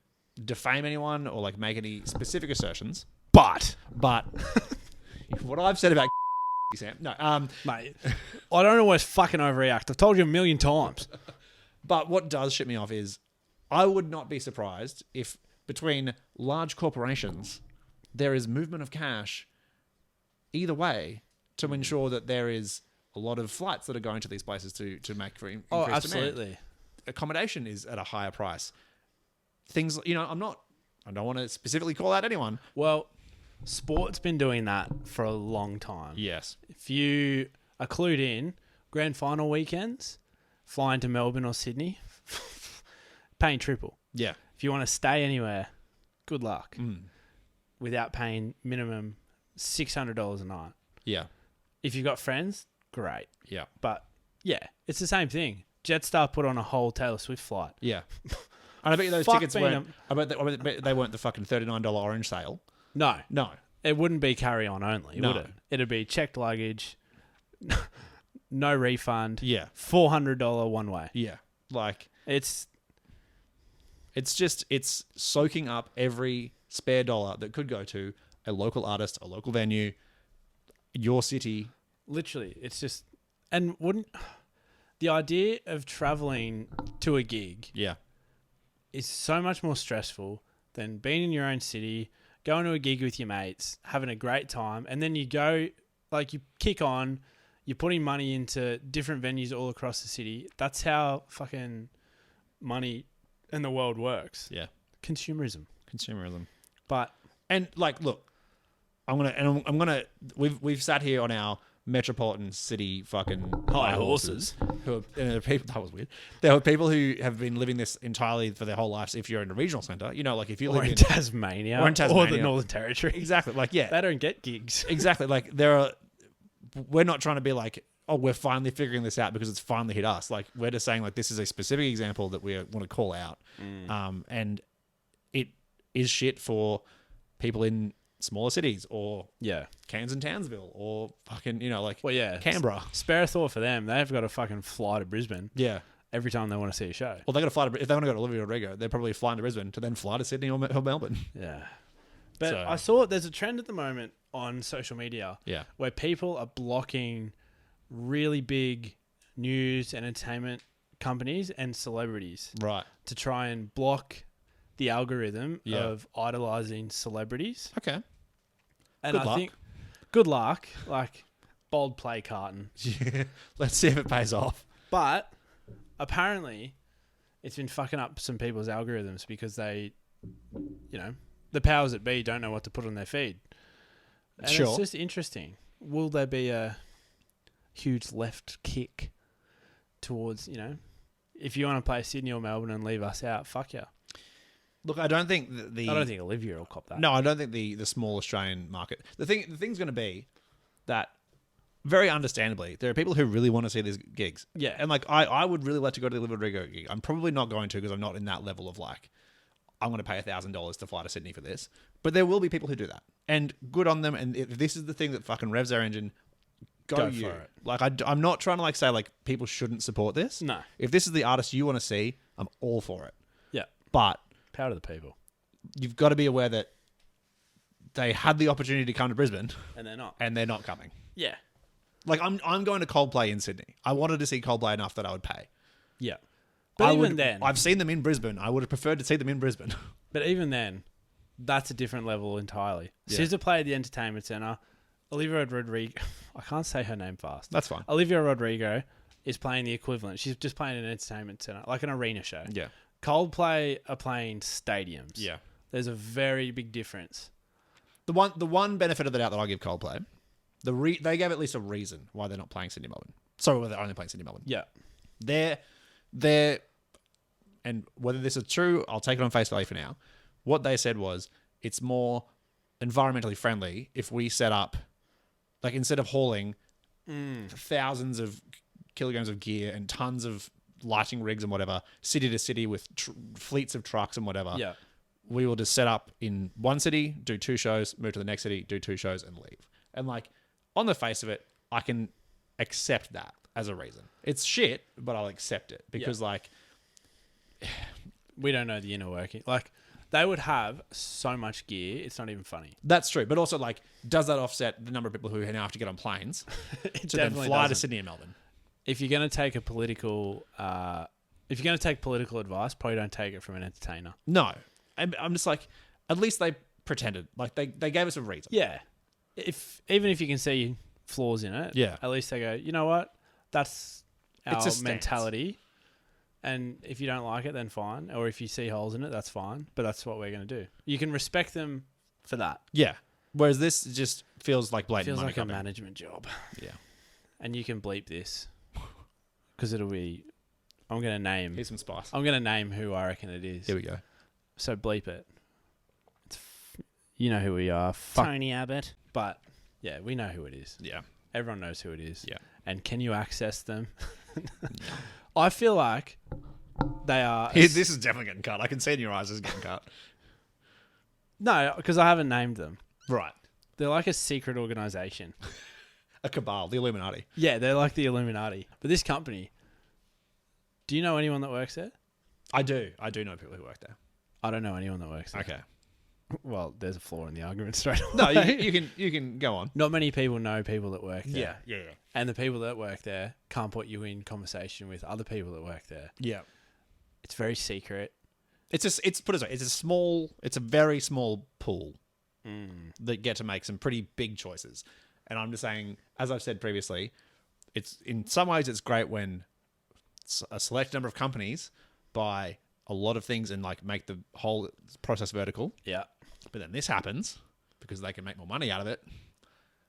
S2: defame anyone or, like, make any specific assertions,
S1: But,
S2: but what I've said about Sam, no,
S1: mate, I don't always fucking overreact. I've told you a million times.
S2: but what does shit me off is I would not be surprised if between large corporations there is movement of cash either way to ensure that there is a lot of flights that are going to these places to make for increased demand.
S1: Absolutely.
S2: Accommodation is at a higher price. Things, I don't want to specifically call out anyone.
S1: Well, sport's been doing that for a long time.
S2: Yes.
S1: If you are clued in, grand final weekends, flying to Melbourne or Sydney, paying triple.
S2: Yeah.
S1: If you want to stay anywhere, good luck. Without paying minimum $600 a night.
S2: Yeah.
S1: If you've got friends, great.
S2: Yeah.
S1: But yeah, it's the same thing. Jetstar put on a whole Taylor Swift flight.
S2: Yeah. And I bet you those
S1: Fuck
S2: tickets
S1: being
S2: weren't. I bet they weren't the fucking $39 orange sale.
S1: No.
S2: No.
S1: it wouldn't be carry-on only,
S2: No.
S1: would it? It'd be checked luggage, no refund,
S2: Yeah.
S1: $400 one way.
S2: Yeah. Like,
S1: It's
S2: it's soaking up every spare dollar that could go to a local artist, a local venue, your city.
S1: literally, it's just, and wouldn't the idea of traveling to a gig
S2: Yeah.
S1: is so much more stressful than being in your own city, going to a gig with your mates, having a great time, and then you go, like, you kick on, you're putting money into different venues all across the city. That's how fucking money in the world works.
S2: Yeah.
S1: Consumerism. But
S2: And like, look, we've sat here on our metropolitan city fucking
S1: high horses.
S2: who are, and there are people, that was weird. There are people who have been living this entirely for their whole lives. If you're in a regional centre, you know, like if you
S1: Or
S2: live
S1: in
S2: in
S1: Tasmania.
S2: or in
S1: Or the
S2: Tasmania.
S1: Northern Territory.
S2: exactly, like yeah,
S1: They don't get gigs.
S2: exactly. Like we're not trying to be like, oh, we're finally figuring this out because it's finally hit us. Like we're just saying like this is a specific example that we want to call out, and it is shit for people in smaller cities or
S1: Yeah.
S2: Cairns and Townsville or fucking, you know, like
S1: Well, yeah.
S2: Canberra.
S1: Spare a thought for them. They've got to fucking fly to Brisbane
S2: Yeah.
S1: every time they want to see a show.
S2: Well, they got to fly to, if they want to go to Olivia Rodrigo, they're probably flying to Brisbane to then fly to Sydney or Melbourne.
S1: Yeah. But
S2: So-
S1: I saw there's a trend at the moment on social media
S2: Yeah.
S1: where people are blocking really big news and entertainment companies and celebrities
S2: Right.
S1: to try and block the algorithm
S2: Yeah.
S1: of idolizing celebrities.
S2: Okay.
S1: And
S2: Good
S1: I
S2: luck.
S1: think good luck, like bold play, Carton.
S2: Let's see if it pays off.
S1: But apparently it's been fucking up some people's algorithms because they, you know, the powers that be don't know what to put on their feed. And
S2: Sure.
S1: it's just interesting. Will there be a huge left kick towards, you know, if you want to play Sydney or Melbourne and leave us out, fuck yeah.
S2: Look, I don't think
S1: I don't think Olivia will cop that.
S2: No, I don't think the small Australian market. The thing's going to be that very understandably there are people who really want to see these gigs.
S1: Yeah.
S2: And like I would really like to go to the Olivia Rodrigo gig. I'm probably not going to because I'm not in that level of like I'm going to pay $1,000 to fly to Sydney for this. But there will be people who do that, and good on them. And if this is the thing that fucking revs our engine, go
S1: for
S2: you.
S1: it.
S2: Like I'm not trying to like say like people shouldn't support this.
S1: No.
S2: If this is the artist you want to see, I'm all for it.
S1: Yeah.
S2: But
S1: Power to the people.
S2: you've got to be aware that they had the opportunity to come to Brisbane
S1: And they're not.
S2: and they're not coming.
S1: Yeah.
S2: Like I'm going to Coldplay in Sydney. I wanted to see Coldplay enough that I would pay.
S1: Yeah. But even
S2: would,
S1: then,
S2: I've seen them in Brisbane. I would have preferred to see them in Brisbane.
S1: but even then, that's a different level entirely.
S2: Yeah.
S1: SZA played at the Entertainment Centre. Olivia Rodrigo, I can't say her name fast.
S2: That's fine.
S1: Olivia Rodrigo is playing the equivalent. She's just playing an entertainment centre, like an arena show.
S2: Yeah.
S1: Coldplay are playing stadiums.
S2: Yeah.
S1: There's a very big difference.
S2: The one benefit of the doubt that I give Coldplay, they gave at least a reason why they're not playing Sydney Melbourne. Sorry, why they're only playing Sydney Melbourne.
S1: Yeah.
S2: They're and whether this is true, I'll take it on face value for now. What they said was it's more environmentally friendly if we set up, like instead of hauling thousands of kilograms of gear and tons of lighting rigs and whatever, city to city with fleets of trucks and whatever.
S1: Yeah.
S2: We will just set up in one city, do 2 shows, move to the next city, do 2 shows, and leave. And like on the face of it, I can accept that as a reason. It's shit, but I'll accept it because like
S1: We don't know the inner working. Like, they would have so much gear, it's not even funny.
S2: that's true. But also like, does that offset the number of people who now have to get on planes
S1: It
S2: to then
S1: definitely
S2: fly to
S1: doesn't.
S2: Sydney and Melbourne?
S1: If you're going to take a political, if you're going to take political advice, probably don't take it from an entertainer.
S2: No. I'm just like, at least they pretended. Like they gave us a reason.
S1: Yeah. Even if you can see flaws in it,
S2: Yeah.
S1: at least they go, you know what? That's our
S2: It's a stance.
S1: mentality. And if you don't like it, then fine. Or if you see holes in it, that's fine. But that's what we're going to do. You can respect them for that.
S2: Yeah. Whereas this just feels like blatant
S1: Feels
S2: money
S1: like a
S2: coming.
S1: management job.
S2: Yeah.
S1: And you can bleep this because it'll be. I'm going to name.
S2: Here's some spice.
S1: I'm going to name who I reckon it is.
S2: Here we go.
S1: So bleep it. You know who we are. Tony Abbott. But yeah, we know who it is.
S2: Yeah.
S1: Everyone knows who it is.
S2: Yeah.
S1: And can you access them? I feel like they are.
S2: This is definitely getting cut. I can see in your eyes this is getting cut.
S1: No, because I haven't named them.
S2: Right.
S1: They're like a secret organization.
S2: A cabal, the Illuminati.
S1: Yeah, they're like the Illuminati. But this company, do you know anyone that works there?
S2: I do. I do know people who work there.
S1: I don't know anyone that works there.
S2: Okay.
S1: Well, there's a flaw in the argument straight away.
S2: No, you can go on.
S1: Not many people know people that work there.
S2: Yeah.
S1: And the people that work there can't put you in conversation with other people that work there.
S2: Yeah.
S1: It's very secret.
S2: It's put it this way, it's a very small pool that get to make some pretty big choices. And I'm just saying, as I've said previously, it's in some ways it's great when a select number of companies buy a lot of things and like make the whole process vertical.
S1: Yeah.
S2: But then this happens because they can make more money out of it.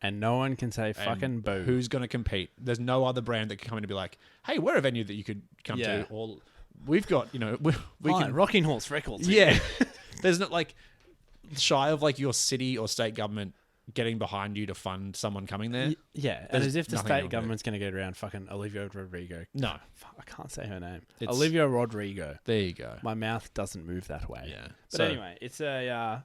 S1: And no one can say fucking boo.
S2: Who's going to compete? There's no other brand that can come in and be like, hey, we're a venue that you could come to. Or we've got, we can...
S1: Rocking Horse Records.
S2: Yeah. There's not like shy of like your city or state government getting behind you to fund someone coming there.
S1: Yeah. And as if the state government's going to get around fucking Olivia Rodrigo.
S2: No.
S1: Fuck, I can't say her name.
S2: It's-
S1: Olivia Rodrigo.
S2: There you go.
S1: My mouth doesn't move that way.
S2: Yeah.
S1: But anyway, it's a...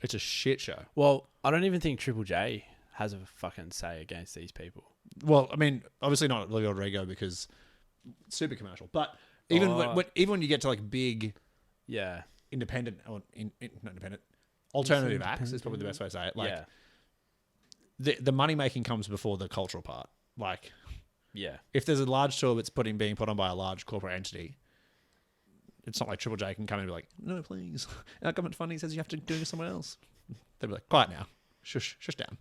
S2: It's a shit show.
S1: Well, I don't even think Triple J has a fucking say against these people.
S2: Well, I mean, obviously not Olivia Rodrigo because super commercial. But even when you get to like big
S1: Yeah.
S2: independent or not independent alternative acts is probably the best way to say it. Like the money making comes before the cultural part. Like if there's a large tour that's being put on by a large corporate entity, it's not like Triple J can come in and be like, no, please. Our government funding says you have to do it somewhere else. They'd be like, quiet now. Shush down.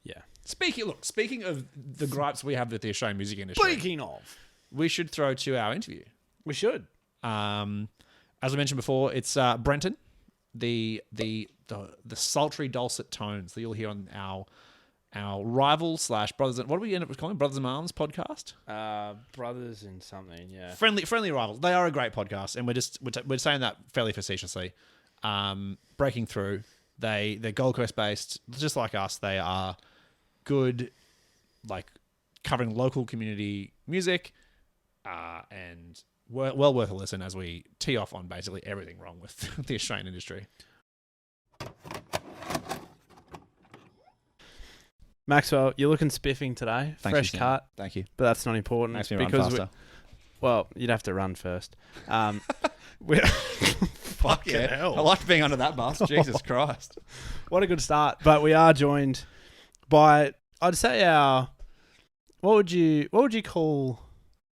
S1: Yeah.
S2: Speaking of the gripes we have with the Australian music industry,
S1: Speaking of,
S2: we should throw to our interview.
S1: we should.
S2: As I mentioned before, it's Brenton, the sultry dulcet tones that you'll hear on our rival / brothers. What do we end up calling Brothers in Arms podcast?
S1: Brothers in something, yeah.
S2: Friendly rivals. They are a great podcast, and we're saying that fairly facetiously. Breaking through. They're Gold Coast based, just like us. They are good, like covering local community music, and well worth a listen as we tee off on basically everything wrong with the Australian industry.
S1: Maxwell, you're looking spiffing today.
S2: Thank
S1: Fresh
S2: you,
S1: cut.
S2: Thank you.
S1: But that's not important.
S2: Makes me run
S1: because
S2: faster.
S1: well, you'd have to run first.
S2: Fuck yeah.
S1: hell.
S2: I like being under that bus. Jesus Christ.
S1: What a good start. But we are joined by, I'd say what would you call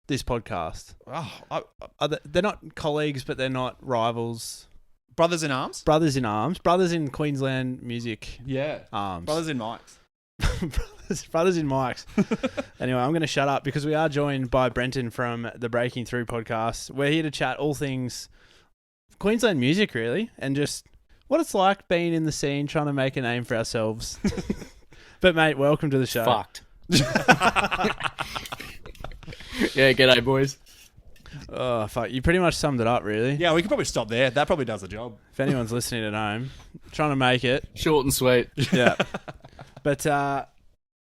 S1: this podcast? They're not colleagues, but they're not rivals.
S2: Brothers in Arms?
S1: Brothers in Arms. Brothers in Queensland music
S2: Yeah.
S1: arms.
S2: Brothers in Mics.
S1: Brothers in mics. Anyway, I'm going to shut up because we are joined by Brenton from the Breaking Through podcast. We're here to chat all things Queensland music, really, and just what it's like being in the scene, trying to make a name for ourselves. But, mate, welcome to the show.
S4: Fucked. Yeah, g'day, boys.
S1: Oh, fuck. You pretty much summed it up, really.
S2: Yeah, we could probably stop there. That probably does the job.
S1: If anyone's listening at home, trying to make it.
S4: Short and sweet.
S1: Yeah. But,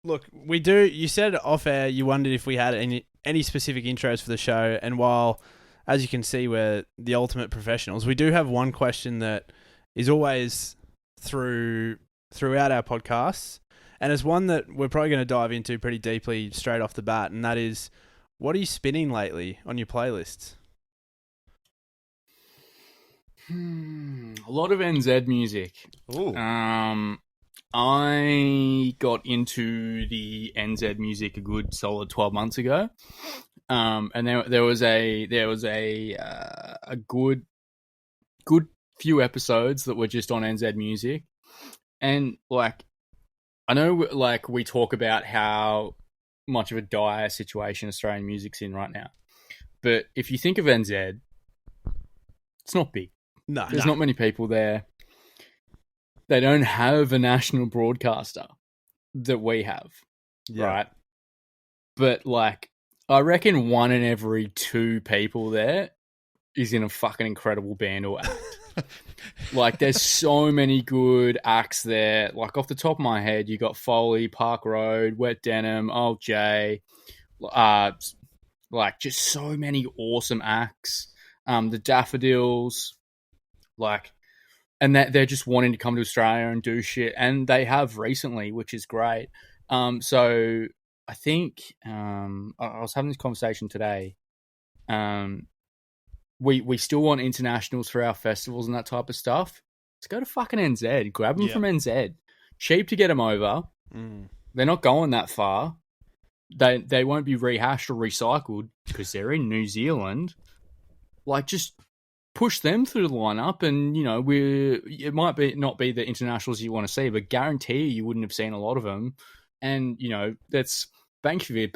S1: look, we do. You said off air you wondered if we had any specific intros for the show. And while, as you can see, we're the ultimate professionals, we do have one question that is always throughout our podcasts. And it's one that we're probably going to dive into pretty deeply straight off the bat. And that is, what are you spinning lately on your playlists?
S4: A lot of NZ music.
S2: Ooh.
S4: I got into the NZ music a good solid 12 months ago. And there was a good few episodes that were just on NZ music. And like, I know like we talk about how much of a dire situation Australian music's in right now. But if you think of NZ, it's not big. There's not many people there. They don't have a national broadcaster that we have, right? But like, I reckon 1 in every 2 people there is in a fucking incredible band or act. Like, there's so many good acts there. Like, off the top of my head, you got Foley, Park Road, Wet Denim, Old J, like just so many awesome acts. The Daffodils, like and that they're just wanting to come to Australia and do shit, and they have recently, which is great. So I think I was having this conversation today. We still want internationals for our festivals and that type of stuff. Let's go to fucking NZ. Grab them from NZ. Cheap to get them over. They're not going that far. They won't be rehashed or recycled because they're in New Zealand. Like, just push them through the lineup, and it might not be the internationals you want to see, but guarantee you wouldn't have seen a lot of them. And that's bang for your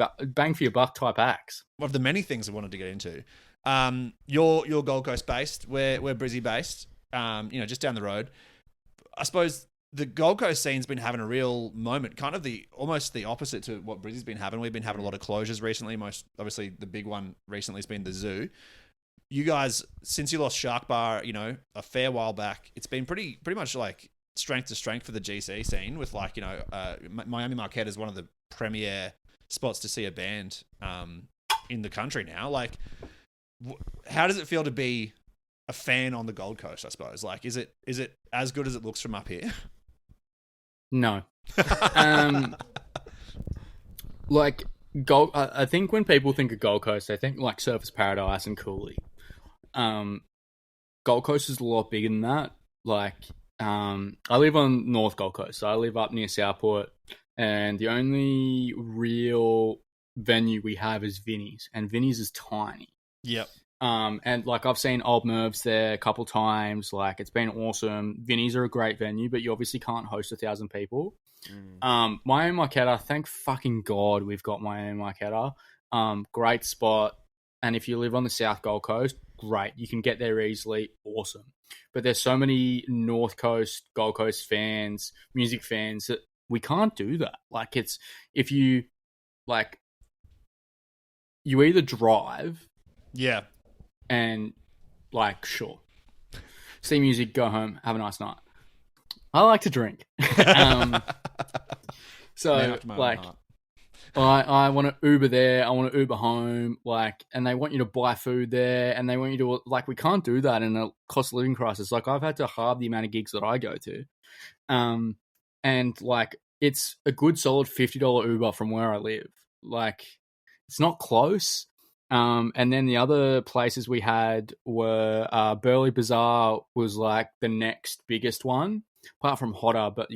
S4: buck type acts.
S2: One of the many things I wanted to get into. You're Gold Coast based. We're Brizzy based. Just down the road. I suppose the Gold Coast scene's been having a real moment, kind of almost the opposite to what Brizzy's been having. We've been having a lot of closures recently. Most obviously, the big one recently has been the zoo. You guys, since you lost Shark Bar, a fair while back, it's been pretty much like strength to strength for the GC scene. With Miami Marquette is one of the premier spots to see a band in the country now. Like, how does it feel to be a fan on the Gold Coast? I suppose. Like, is it as good as it looks from up here?
S4: No. I think when people think of Gold Coast, they think like Surfers Paradise and Cooley. Gold Coast is a lot bigger than that. Like, I live on North Gold Coast, so I live up near Southport, and the only real venue we have is Vinnie's, and Vinnie's is tiny.
S2: Yep.
S4: And like, I've seen Old Mervs there a couple times. Like, it's been awesome. Vinnie's are a great venue, but you obviously can't host 1,000 people. Miami Marquetta, thank fucking God we've got Miami Marquetta. Great spot. And if you live on the South Gold Coast, great. You can get there easily. Awesome. But there's so many North Coast, Gold Coast fans, music fans, that we can't do that. Like, if you either drive.
S2: Yeah.
S4: And, like, sure. See music, go home, have a nice night. I like to drink. So, like, I want to Uber there, I want to Uber home, like, and they want you to buy food there, and they want you to, like, we can't do that in a cost of living crisis. Like, I've had to halve the amount of gigs that I go to. And, like, it's a good solid $50 Uber from where I live. Like, it's not close. And then the other places we had were Burleigh Bazaar was like the next biggest one, apart from Hotter. But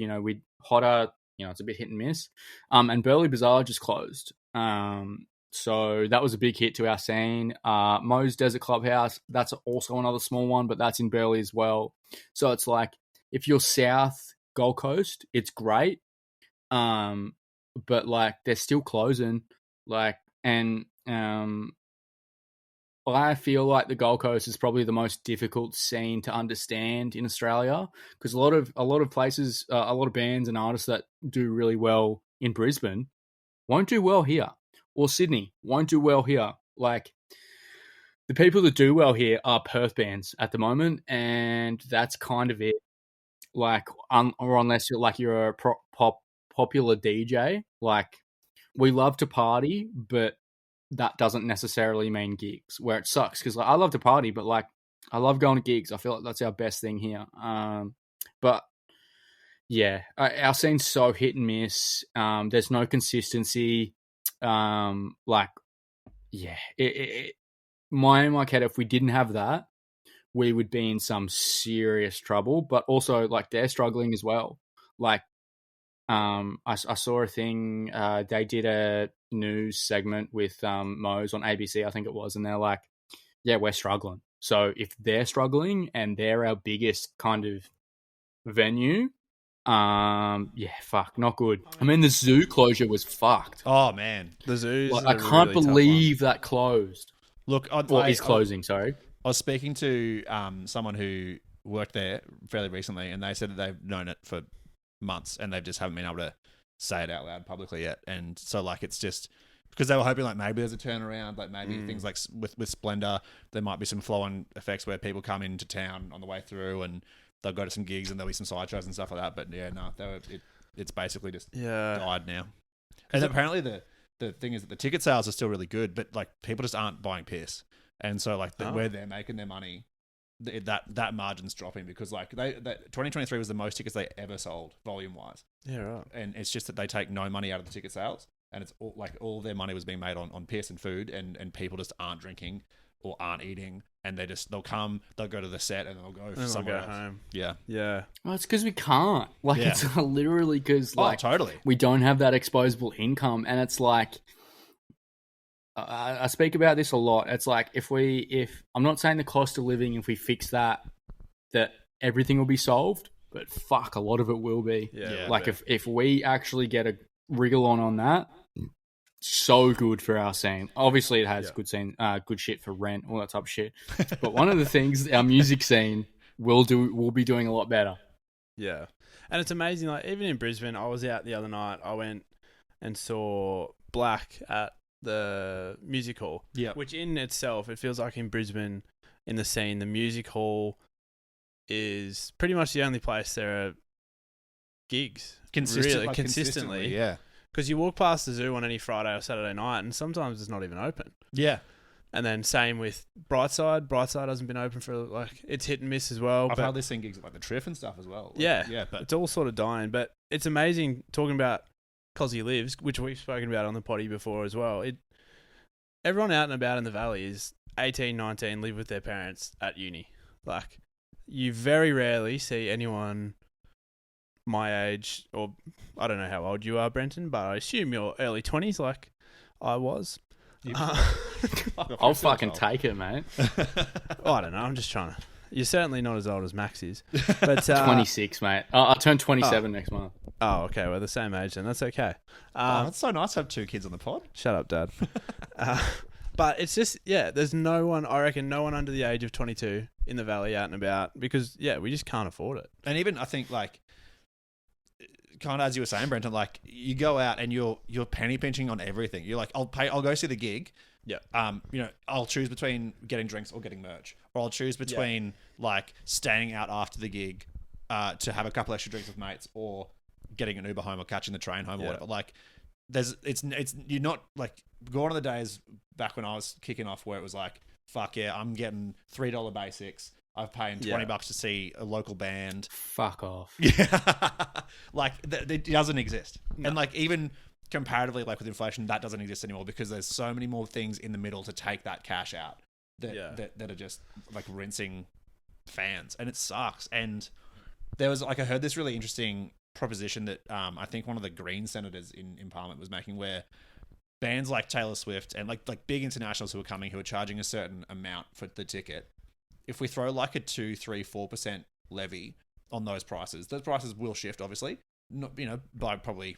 S4: Hotter, it's a bit hit and miss. And Burleigh Bazaar just closed. So that was a big hit to our scene. Moe's Desert Clubhouse, that's also another small one, but that's in Burleigh as well. So it's like, if you're South Gold Coast, it's great. But like, they're still closing. Like, and I feel like the Gold Coast is probably the most difficult scene to understand in Australia, because a lot of places, a lot of bands and artists that do really well in Brisbane won't do well here, or Sydney won't do well here. Like, the people that do well here are Perth bands at the moment, and that's kind of it. Like, or unless you're a popular DJ, like, we love to party, but that doesn't necessarily mean gigs, where it sucks, because like, I love to party, but like, I love going to gigs. I feel like that's our best thing here. But yeah, our scene's so hit and miss. There's no consistency. Like, yeah, Miami Marquette, if we didn't have that, we would be in some serious trouble. But also, like, they're struggling as well. Like, I saw a thing, they did a news segment with Moe's on ABC, I think it was, and they're like, yeah, we're struggling. So if they're struggling and they're our biggest kind of venue, yeah, fuck, not good. I mean, the zoo closure was fucked.
S2: Oh man,
S1: the zoo.
S4: Like, I can't believe that closed.
S2: Look,
S4: is closing. Sorry,
S2: I was speaking to someone who worked there fairly recently, and they said that they've known it for months and they just haven't been able to say it out loud publicly yet. And so, like, it's just because they were hoping like maybe there's a turnaround, like maybe things like with Splendor, there might be some flow-on effects where people come into town on the way through and they'll go to some gigs and there'll be some side shows and stuff like that. But yeah, no, it's basically just died now. And apparently the thing is that the ticket sales are still really good, but like, people just aren't buying piss. And so like, where they're making their money that margin's dropping because like 2023 was the most tickets they ever sold volume wise.
S1: Yeah, right.
S2: And it's just that they take no money out of the ticket sales, and it's all their money was being made on piss and food, and people just aren't drinking or aren't eating, and they'll go to the set and they'll go somewhere else. Home.
S1: Yeah.
S4: Well, it's because we can't. Like, it's literally because
S2: totally,
S4: we don't have that exposable income, and it's like. I speak about this a lot. It's like if I'm not saying the cost of living, if we fix that everything will be solved, but fuck, a lot of it will be.
S1: Yeah.
S4: Like if we actually get a wriggle on that, so good for our scene. Obviously, it has good shit for rent, all that type of shit. But one of the things our music scene will be doing a lot better.
S1: Yeah, and it's amazing. Like even in Brisbane, I was out the other night. I went and saw Black at the music hall, which in itself, it feels like in Brisbane, in the scene, the music hall is pretty much the only place there are gigs consistently.
S2: Yeah,
S1: because you walk past the zoo on any Friday or Saturday night, and sometimes it's not even open.
S2: Yeah,
S1: and then same with Brightside. Brightside hasn't been open for it's hit and miss as well.
S2: I've hardly seen gigs like the Triff and stuff as well.
S1: But it's all sort of dying. But it's amazing talking about Cause He Lives, which we've spoken about on the potty before as well. Everyone out and about in the valley is 18, 19, live with their parents at uni. Like, you very rarely see anyone my age, or I don't know how old you are, Brenton, but I assume you're early 20s like I was.
S4: I'll fucking take it, mate.
S1: I don't know. I'm just trying to... You're certainly not as old as Max is. But
S4: 26, mate. I'll turn 27 next month.
S1: Oh, okay. We're the same age then. That's okay.
S2: That's so nice to have 2 kids on the pod.
S1: Shut up, Dad. But it's just, there's no one, I reckon, no one under the age of 22 in the valley out and about because, we just can't afford it.
S2: And even, I think, like, kind of as you were saying, Brenton, like, you go out and you're penny pinching on everything. You're like, I'll go see the gig.
S1: Yeah.
S2: I'll choose between getting drinks or getting merch, or I'll choose between like staying out after the gig, to have a couple extra drinks with mates, or getting an Uber home or catching the train home or whatever. Like, you're not like gone are the days back when I was kicking off where it was like, fuck yeah, I'm getting $3 basics. I've paid $20 to see a local band.
S4: Fuck off.
S2: Yeah. Like it doesn't exist. No. And like even comparatively, like with inflation, that doesn't exist anymore because there's so many more things in the middle to take that cash out that are just like rinsing fans, and it sucks. And there was like, I heard this really interesting proposition that I think one of the Green senators in Parliament was making, where bands like Taylor Swift and like big internationals who are charging a certain amount for the ticket, if we throw like a 2, 3, 4% levy on those prices will shift, obviously, not, by probably,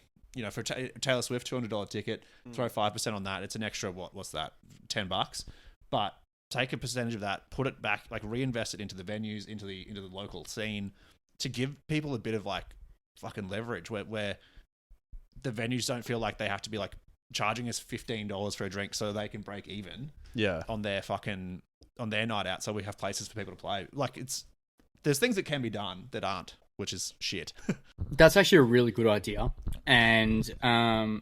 S2: for Taylor Swift, $200 ticket, throw 5% on that. It's an extra, what's that? $10. But take a percentage of that, put it back, like reinvest it into the venues, into the local scene, to give people a bit of like fucking leverage where the venues don't feel like they have to be like charging us $15 for a drink so they can break even on their night out, so we have places for people to play. Like, there's things that can be done that aren't, which is shit.
S4: That's actually a really good idea. And I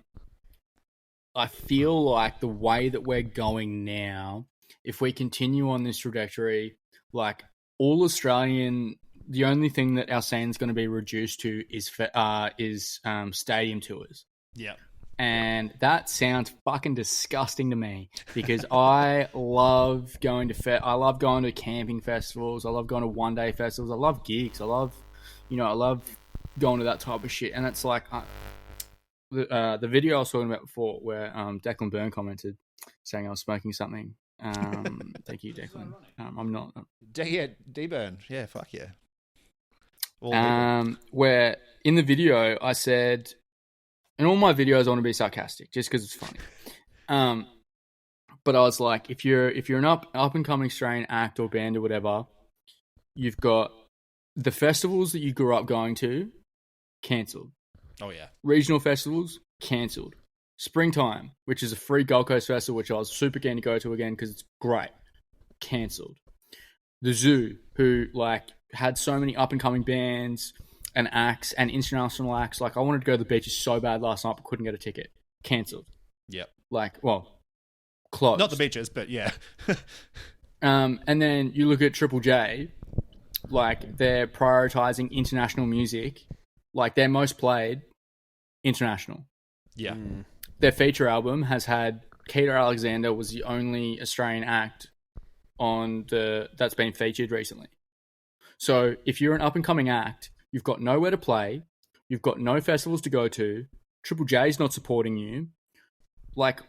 S4: feel like the way that we're going now, if we continue on this trajectory, like all Australian, the only thing that our scene's going to be reduced to is stadium tours.
S2: Yeah.
S4: And that sounds fucking disgusting to me because I love going to camping festivals. I love going to one-day festivals. I love gigs. I love going to that type of shit. And it's like the video I was talking about before, where Declan Byrne commented saying I was smoking something. Thank you, Declan. I'm not.
S2: D-Burn. Yeah, fuck yeah.
S4: Where in the video I said, in all my videos I want to be sarcastic just because it's funny. But I was like, if you're an up and coming Australian act or band or whatever, you've got the festivals that you grew up going to, cancelled.
S2: Oh yeah.
S4: Regional festivals, cancelled. Springtime, which is a free Gold Coast festival, which I was super keen to go to again because it's great, cancelled. The Zoo, who like had so many up and coming bands and acts and international acts. Like, I wanted to go to the beaches so bad last night, but couldn't get a ticket. Cancelled.
S2: Yep.
S4: Like, well, closed.
S2: Not the beaches, but yeah.
S4: And then you look at Triple J, like they're prioritizing international music, like their most played international.
S2: Yeah.
S4: Their feature album has had Keita Alexander was the only Australian act that's been featured recently. So if you're an up and coming act, you've got nowhere to play, you've got no festivals to go to, Triple J's not supporting you. Like,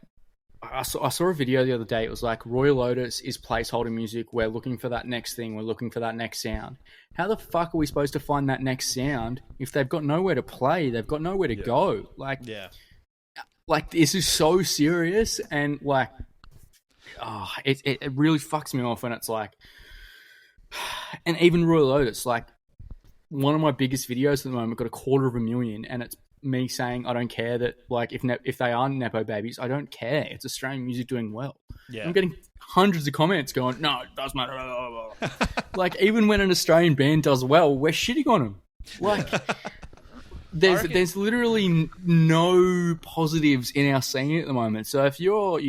S4: I saw a video the other day. It was like Royal Otis is placeholder music. We're looking for that next thing. We're looking for that next sound. How the fuck are we supposed to find that next sound if they've got nowhere to play? They've got nowhere to go. Like this is so serious, and like, it really fucks me off. And it's like, and even Royal Otis, like one of my biggest videos at the moment got 250,000, and it's me saying I don't care that, like, if they are nepo babies, I don't care. It's Australian music doing well.
S2: Yeah.
S4: I'm getting hundreds of comments going, no, it does matter. Blah, blah, blah. Like, even when an Australian band does well, we're shitting on them. Like, there's literally no positives in our scene at the moment. So if you're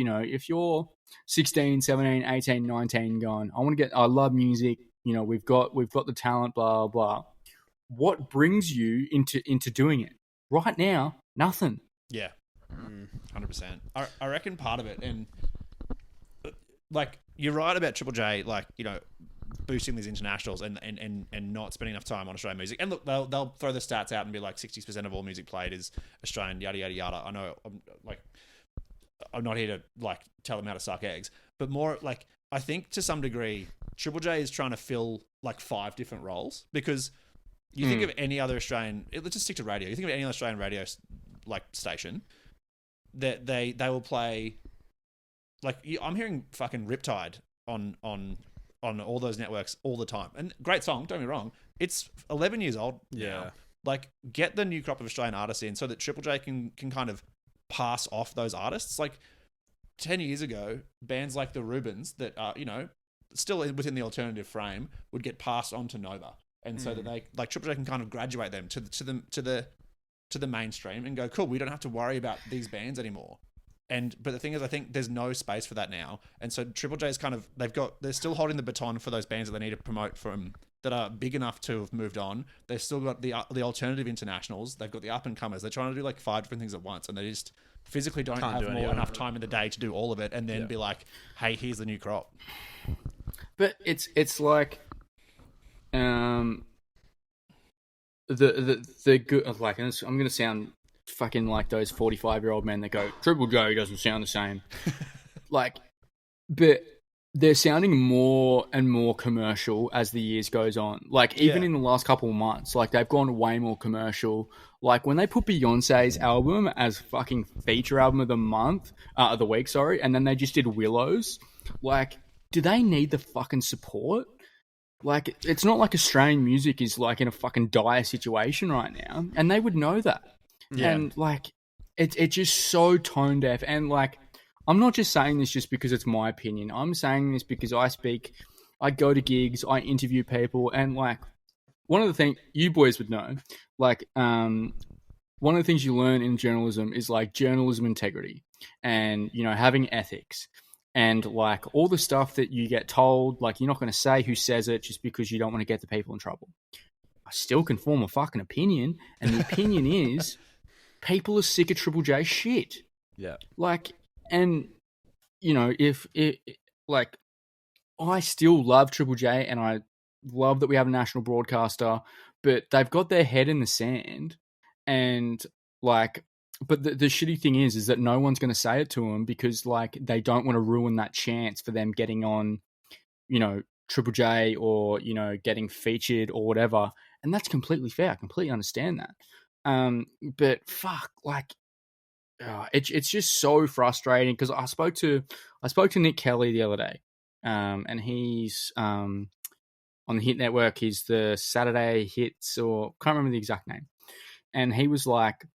S4: 16, 17, 18, 19 going, I love music, we've got the talent, blah, blah. What brings you into doing it? Right now, nothing.
S2: Yeah, 100%. I reckon part of it, and like you're right about Triple J, like boosting these internationals and not spending enough time on Australian music. And look, they'll throw the stats out and be like 60% of all music played is Australian, yada yada yada. I know, I'm not here to like tell them how to suck eggs, but more like I think to some degree, Triple J is trying to fill like 5 different roles, because you think of any other Australian, let's just stick to radio. You think of any other Australian radio like station that they will play, like I'm hearing fucking Riptide on all those networks all the time. And great song, don't get me wrong. It's 11 years old now. Like, get the new crop of Australian artists in so that Triple J can kind of pass off those artists. Like 10 years ago, bands like the Rubens that are, still within the alternative frame would get passed on to Nova. And so that they, like, Triple J can kind of graduate them to the mainstream and go, cool, we don't have to worry about these bands anymore. But the thing is, I think there's no space for that now. And so Triple J's kind of, they're still holding the baton for those bands that they need to promote from, that are big enough to have moved on. They've still got the alternative internationals. They've got the up and comers. They're trying to do like 5 different things at once, and they just physically don't have enough time in the day to do all of it, and then be like, hey, here's the new crop.
S4: But it's like, the good, like, and I'm gonna sound fucking like those 45-year-old men that go, Triple J doesn't sound the same. Like, but they're sounding more and more commercial as the years goes on. Like, even in the last couple of months, like, they've gone way more commercial. Like, when they put Beyonce's album as fucking feature album of the week, sorry, and then they just did Willows, like, do they need the fucking support? Like, it's not like Australian music is like in a fucking dire situation right now, and they would know that. Yeah. And like, it's just so tone deaf. And like, I'm not just saying this just because it's my opinion. I'm saying this because I go to gigs, I interview people, and like, one of the things you boys would know, like, one of the things you learn in journalism is like journalism integrity and, having ethics. And like all the stuff that you get told, like, you're not going to say who says it just because you don't want to get the people in trouble. I still can form a fucking opinion, and the opinion is people are sick of Triple J shit.
S1: Yeah.
S4: Like, and if it, like, I still love Triple J, and I love that we have a national broadcaster, but they've got their head in the sand, and like. But the shitty thing is that no one's going to say it to them because, like, they don't want to ruin that chance for them getting on, Triple J or, getting featured or whatever. And that's completely fair. I completely understand that. But fuck, like, it's just so frustrating because I spoke to Nick Kelly the other day, and he's on the Hit Network. He's the Saturday Hits, or can't remember the exact name. And he was like,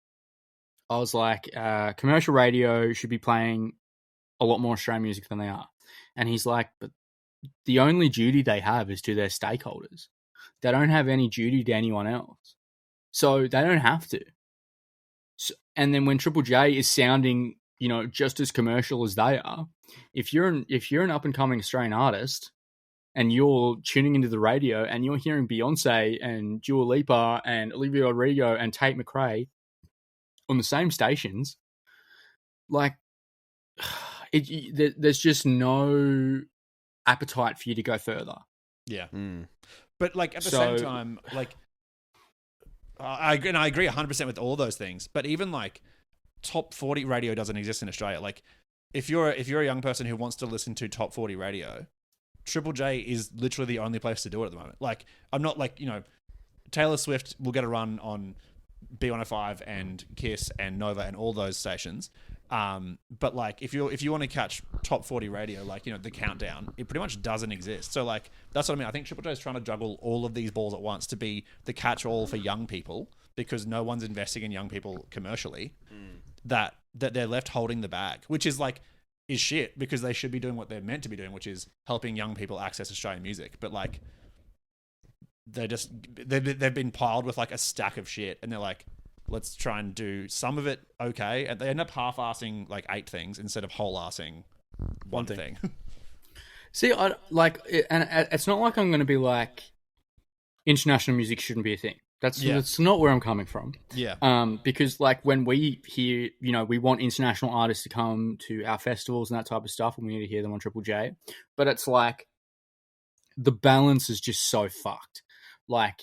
S4: I was like, commercial radio should be playing a lot more Australian music than they are. And he's like, but the only duty they have is to their stakeholders. They don't have any duty to anyone else. So they don't have to. So, and then when Triple J is sounding, just as commercial as they are. If you're an up and coming Australian artist and you're tuning into the radio and you're hearing Beyonce and Dua Lipa and Olivia Rodrigo and Tate McRae on the same stations, like there's just no appetite for you to go further.
S2: Yeah. But like at the same time, like I agree 100% with all those things. But even like top 40 radio doesn't exist in Australia. Like if you're a young person who wants to listen to top 40 radio, Triple J is literally the only place to do it at the moment. Like I'm not like, Taylor Swift will get a run on B105 and Kiss and Nova and all those stations. But like if you want to catch top 40 radio, like, the countdown, it pretty much doesn't exist. So like, that's what I mean. I think Triple J is trying to juggle all of these balls at once to be the catch all for young people, because no one's investing in young people commercially, that they're left holding the bag, which is like, is shit, because they should be doing what they're meant to be doing, which is helping young people access Australian music. But like, they've been piled with like a stack of shit, and they're like, let's try and do some of it okay, and they end up half-assing like 8 things instead of whole-assing one thing.
S4: See, and it's not like I'm going to be like, international music shouldn't be a thing. That's not where I'm coming from.
S2: Yeah.
S4: Because like when we hear, we want international artists to come to our festivals and that type of stuff, and we need to hear them on Triple J. But it's like, the balance is just so fucked. Like,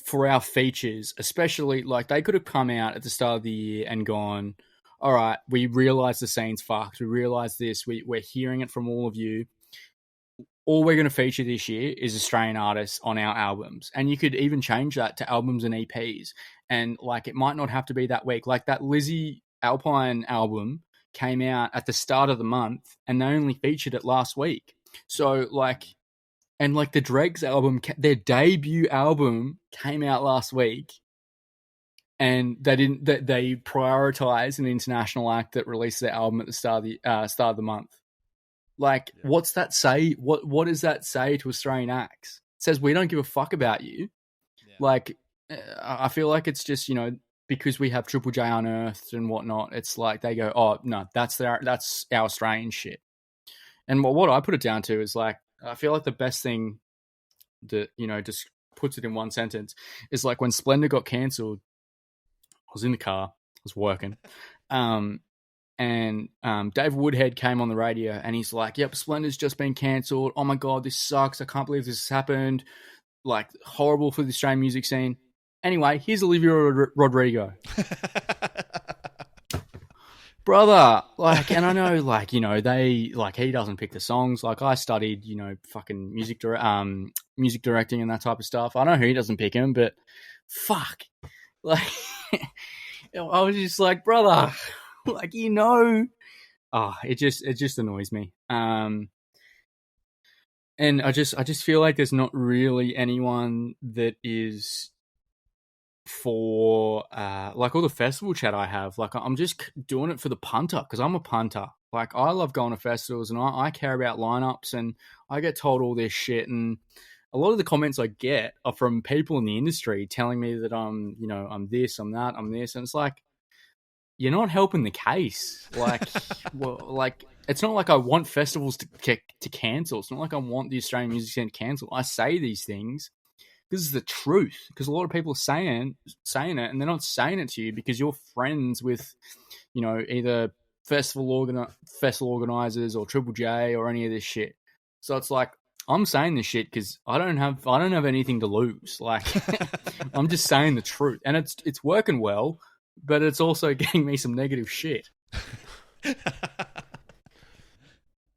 S4: for our features, especially, like, they could have come out at the start of the year and gone, all right, we realize the scene's fucked. We realize this. We're hearing it from all of you. All we're going to feature this year is Australian artists on our albums. And you could even change that to albums and EPs. And like, it might not have to be that week. Like that Lizzie Alpine album came out at the start of the month and they only featured it last week. So like, and like the Dregs album, their debut album came out last week, and they prioritized an international act that released their album at the start of the month. Like, what's that say? What does that say to Australian acts? It says we don't give a fuck about you. Yeah. Like, I feel like it's just, because we have Triple J unearthed and whatnot. It's like they go, oh no, that's our Australian shit. And what I put it down to is like, I feel like the best thing that, just puts it in one sentence is like when Splendour got cancelled, I was in the car, I was working, and Dave Woodhead came on the radio and he's like, yep, Splendour's just been cancelled. Oh my God, this sucks. I can't believe this has happened. Like, horrible for the Australian music scene. Anyway, here's Olivia Rodrigo. Brother, like, and I know, like, they, like, he doesn't pick the songs. Like, I studied, fucking music directing and that type of stuff. I know he doesn't pick them, but fuck. Like, I was just like, brother, like, it just annoys me. And I just feel like there's not really anyone that is for like all the festival chat I have. Like, I'm just doing it for the punter, because I'm a punter. Like, I love going to festivals and I care about lineups, and I get told all this shit, and a lot of the comments I get are from people in the industry telling me that I'm this, I'm that, I'm this, and it's like, you're not helping the case. Like, well, like, it's not like I want festivals to cancel. It's not like I want the Australian music scene to cancel. I say these things because it's the truth. Because a lot of people are saying it, and they're not saying it to you because you're friends with, either festival organizers or Triple J or any of this shit. So it's like, I'm saying this shit because I don't have anything to lose. Like, I'm just saying the truth, and it's working well, but it's also getting me some negative shit.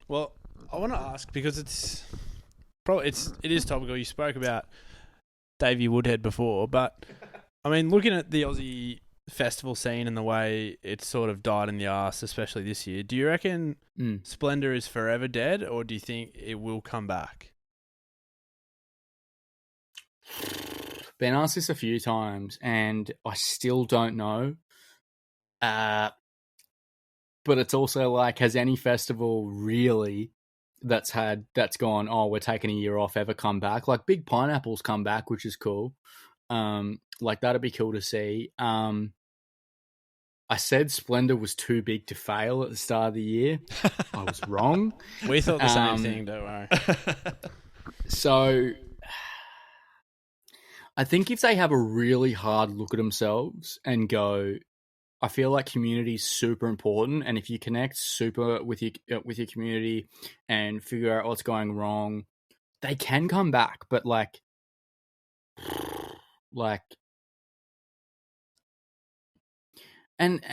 S1: Well, I want to ask, because it is topical. You spoke about Davey Woodhead before, but I mean, looking at the Aussie festival scene and the way it's sort of died in the arse, especially this year, do you reckon Splendour is forever dead, or do you think it will come back?
S4: Been asked this a few times, and I still don't know. But it's also like, has any festival really that's gone, oh, we're taking a year off, ever come back? Like, Big Pineapple's come back, which is cool. Like, that'd be cool to see. I I said Splendor was too big to fail at the start of the year. I was wrong.
S1: We thought the same thing, don't worry.
S4: So I think if they have a really hard look at themselves and go, I feel like community is super important, and if you connect super with your community and figure out what's going wrong, they can come back. But like and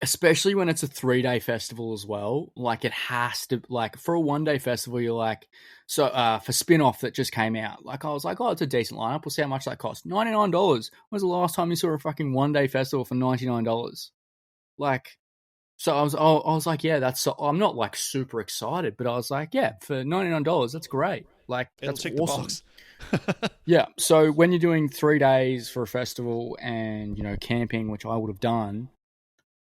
S4: especially when it's a 3-day festival as well, like it has to, like for a 1-day festival, you're like, so for Spin-Off that just came out, like I was like, oh, it's a decent lineup. We'll see how much that costs. $99. When was the last time you saw a fucking 1-day festival for $99? Like, so I was like, yeah, that's, I'm not like super excited, but I was like, yeah, for $99, that's great. Like, that's awesome. Yeah. So when you're doing 3 days for a festival and, you know, camping, which I would have done,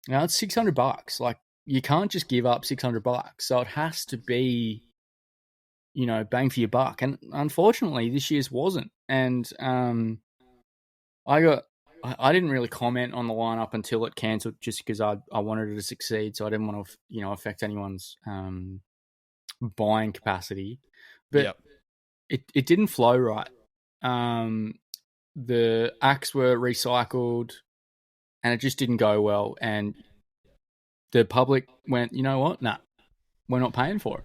S4: now it's $600. Like, you can't just give up $600. So it has to be, you know, bang for your buck. And unfortunately, this year's wasn't. And I didn't really comment on the lineup until it cancelled, just because I wanted it to succeed. So I didn't want to, you know, affect anyone's buying capacity. But it didn't flow right. The acts were recycled, and it just didn't go well. And the public went, you know what? Nah, we're not paying for it.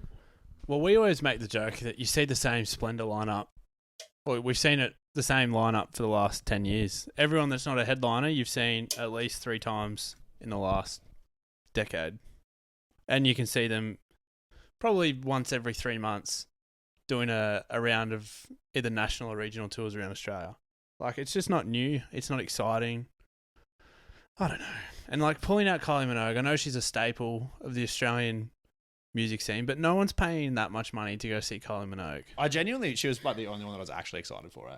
S1: Well, we always make the joke that you see the same Splendor lineup. Well, we've seen it, the same lineup for the last 10 years. Everyone that's not a headliner, you've seen at least 3 times in the last decade. And you can see them probably once every 3 months doing a round of either national or regional tours around Australia. Like, it's just not new. It's not exciting. I don't know. And like pulling out Kylie Minogue, I know she's a staple of the Australian music scene, but no one's paying that much money to go see Kylie Minogue.
S2: She was like the only one that I was actually excited for.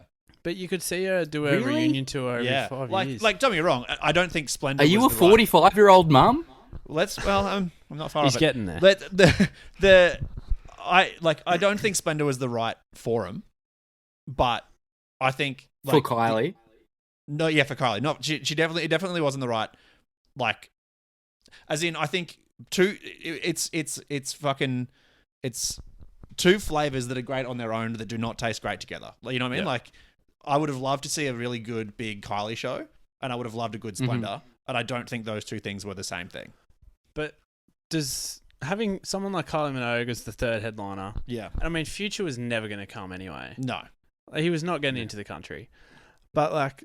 S1: But you could see her do a reunion tour every 5 years.
S2: Like, don't get me wrong, I don't think Splendor.
S4: Are you a 45-year-old mum?
S2: I'm not far off.
S1: He's getting there.
S2: I don't think Splendor was the right forum, but I think
S4: for Kylie.
S2: For Kylie. No, she definitely wasn't the right, like, as in, I think it's two flavors that are great on their own that do not taste great together. You know what I mean? Yeah. Like, I would have loved to see a really good big Kylie show, and I would have loved a good Splendor, and I don't think those two things were the same thing.
S1: But does having someone like Kylie Minogue as the third headliner,
S2: and
S1: I mean, Future was never going to come anyway.
S2: No.
S1: He was not getting into the country. But like,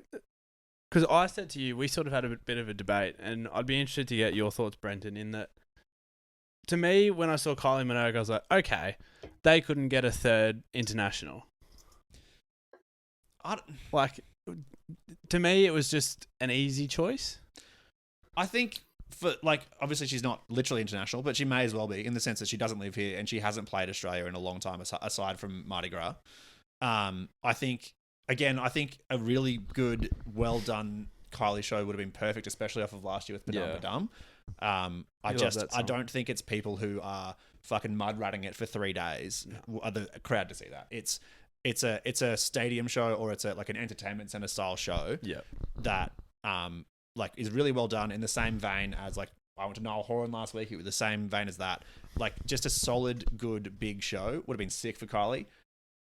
S1: because I said to you, we sort of had a bit of a debate, and I'd be interested to get your thoughts, Brenton, in that, to me, when I saw Kylie Minogue, I was like, okay, they couldn't get a third international. Like, to me, it was just an easy choice.
S2: I think, for like, obviously she's not literally international, but she may as well be, in the sense that she doesn't live here and she hasn't played Australia in a long time, aside from Mardi Gras. I think a really good, well done Kylie show would have been perfect, especially off of last year with Badum Badum. I don't think it's people who are fucking mud ratting it for 3 days are the crowd to see that. It's a stadium show, or it's like an entertainment center style show that like is really well done, in the same vein as, like, I went to Niall Horan last week. It was the same vein as that. Like, just a solid, good, big show would have been sick for Kylie.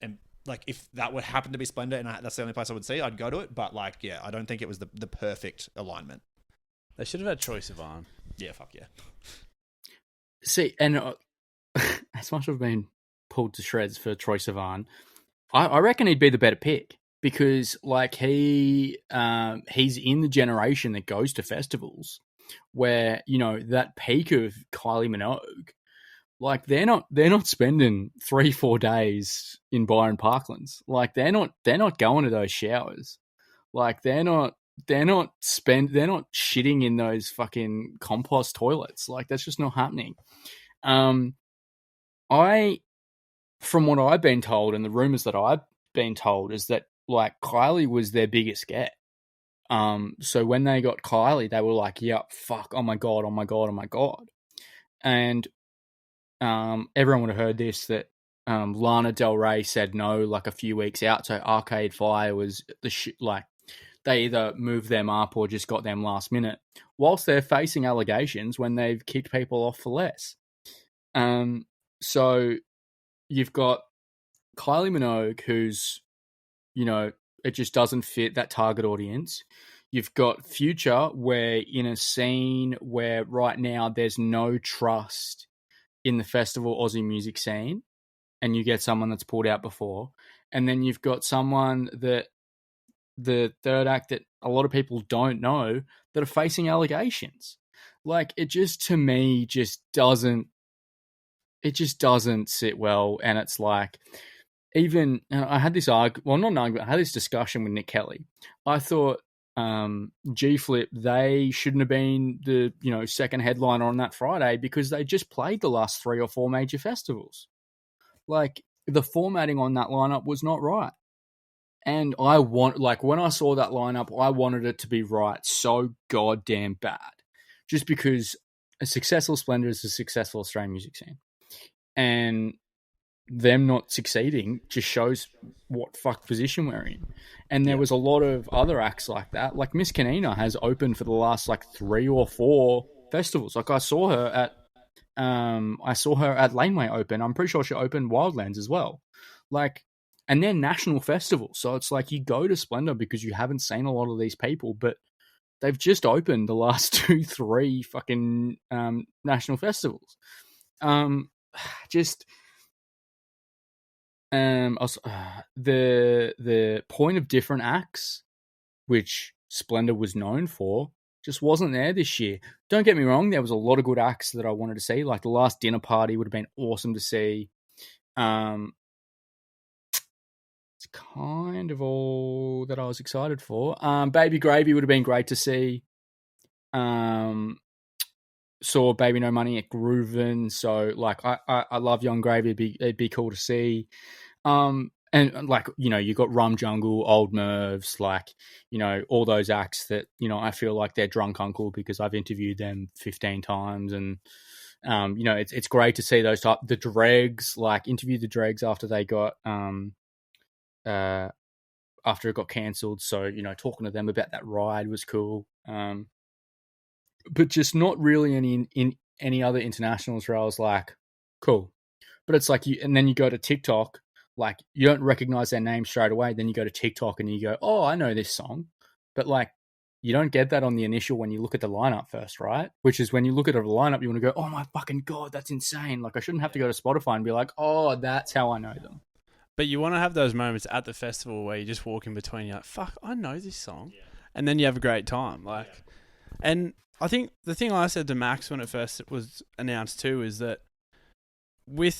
S2: And like, if that would happen to be Splendor and that's the only place I would see, I'd go to it. But like, yeah, I don't think it was the perfect alignment.
S1: They should have had Troye Sivan.
S2: Yeah, fuck yeah.
S4: See, and as much as I've been pulled to shreds for Troye Sivan, I reckon he'd be the better pick, because like he's in the generation that goes to festivals where, you know, that peak of Kylie Minogue, like they're not spending 3-4 days in Byron Parklands. Like they're not going to those showers. Like they're not shitting in those fucking compost toilets. Like that's just not happening. From what I've been told, and the rumors that I've been told, is that like Kylie was their biggest get. So when they got Kylie, they were like, "Yeah, fuck! Oh my god! Oh my god! Oh my god!" And everyone would have heard this, that Lana Del Rey said no like a few weeks out. So Arcade Fire was they either moved them up or just got them last minute, whilst they're facing allegations when they've kicked people off for less. So you've got Kylie Minogue, who's, you know, it just doesn't fit that target audience. You've got Future, where in a scene where right now there's no trust in the festival Aussie music scene, and you get someone that's pulled out before. And then you've got someone that the third act that a lot of people don't know that are facing allegations. Like, it just, to me, just doesn't sit well. And it's like, even I had this I had this discussion with Nick Kelly. I thought G Flip, they shouldn't have been the, you know, second headliner on that Friday because they just played the last 3 or 4 major festivals. Like, the formatting on that lineup was not right. And when I saw that lineup, I wanted it to be right so goddamn bad. Just because a successful Splendour is a successful Australian music scene. And them not succeeding just shows what fuck position we're in. And there was a lot of other acts like that. Like, Miss Kanina has opened for the last, like, 3 or 4 festivals. Like, I saw her at Laneway Open. I'm pretty sure she opened Wildlands as well. Like, and they're national festivals. So it's like, you go to Splendour because you haven't seen a lot of these people, but they've just opened the last 2-3 fucking national festivals. The point of different acts, which Splendour was known for, just wasn't there this year. Don't get me wrong, there was a lot of good acts that I wanted to see. Like, the last dinner party would have been awesome to see. It's kind of all that I was excited for. Baby Gravy would have been great to see. Saw Baby No Money at Grooven, so like I love Young Gravy. It'd be cool to see. And like, you know, you got Rum Jungle, Old Mervs, like, you know, all those acts that, you know, I feel like they're drunk uncle because I've interviewed them 15 times, and you know, it's great to see those the Dregs, like, interview the Dregs after they got after it got cancelled. So, you know, talking to them about that ride was cool. But just not really any other internationals where I was like, cool. But it's like, and then you go to TikTok, like, you don't recognize their name straight away. Then you go to TikTok and you go, oh, I know this song. But like, you don't get that on the initial when you look at the lineup first, right? Which is when you look at a lineup, you want to go, oh my fucking God, that's insane. Like, I shouldn't have to go to Spotify and be like, oh, that's how I know them.
S1: But you want to have those moments at the festival where you just walk in between, you're like, fuck, I know this song. Yeah. And then you have a great time. Like, and I think the thing I said to Max when it first was announced too is that we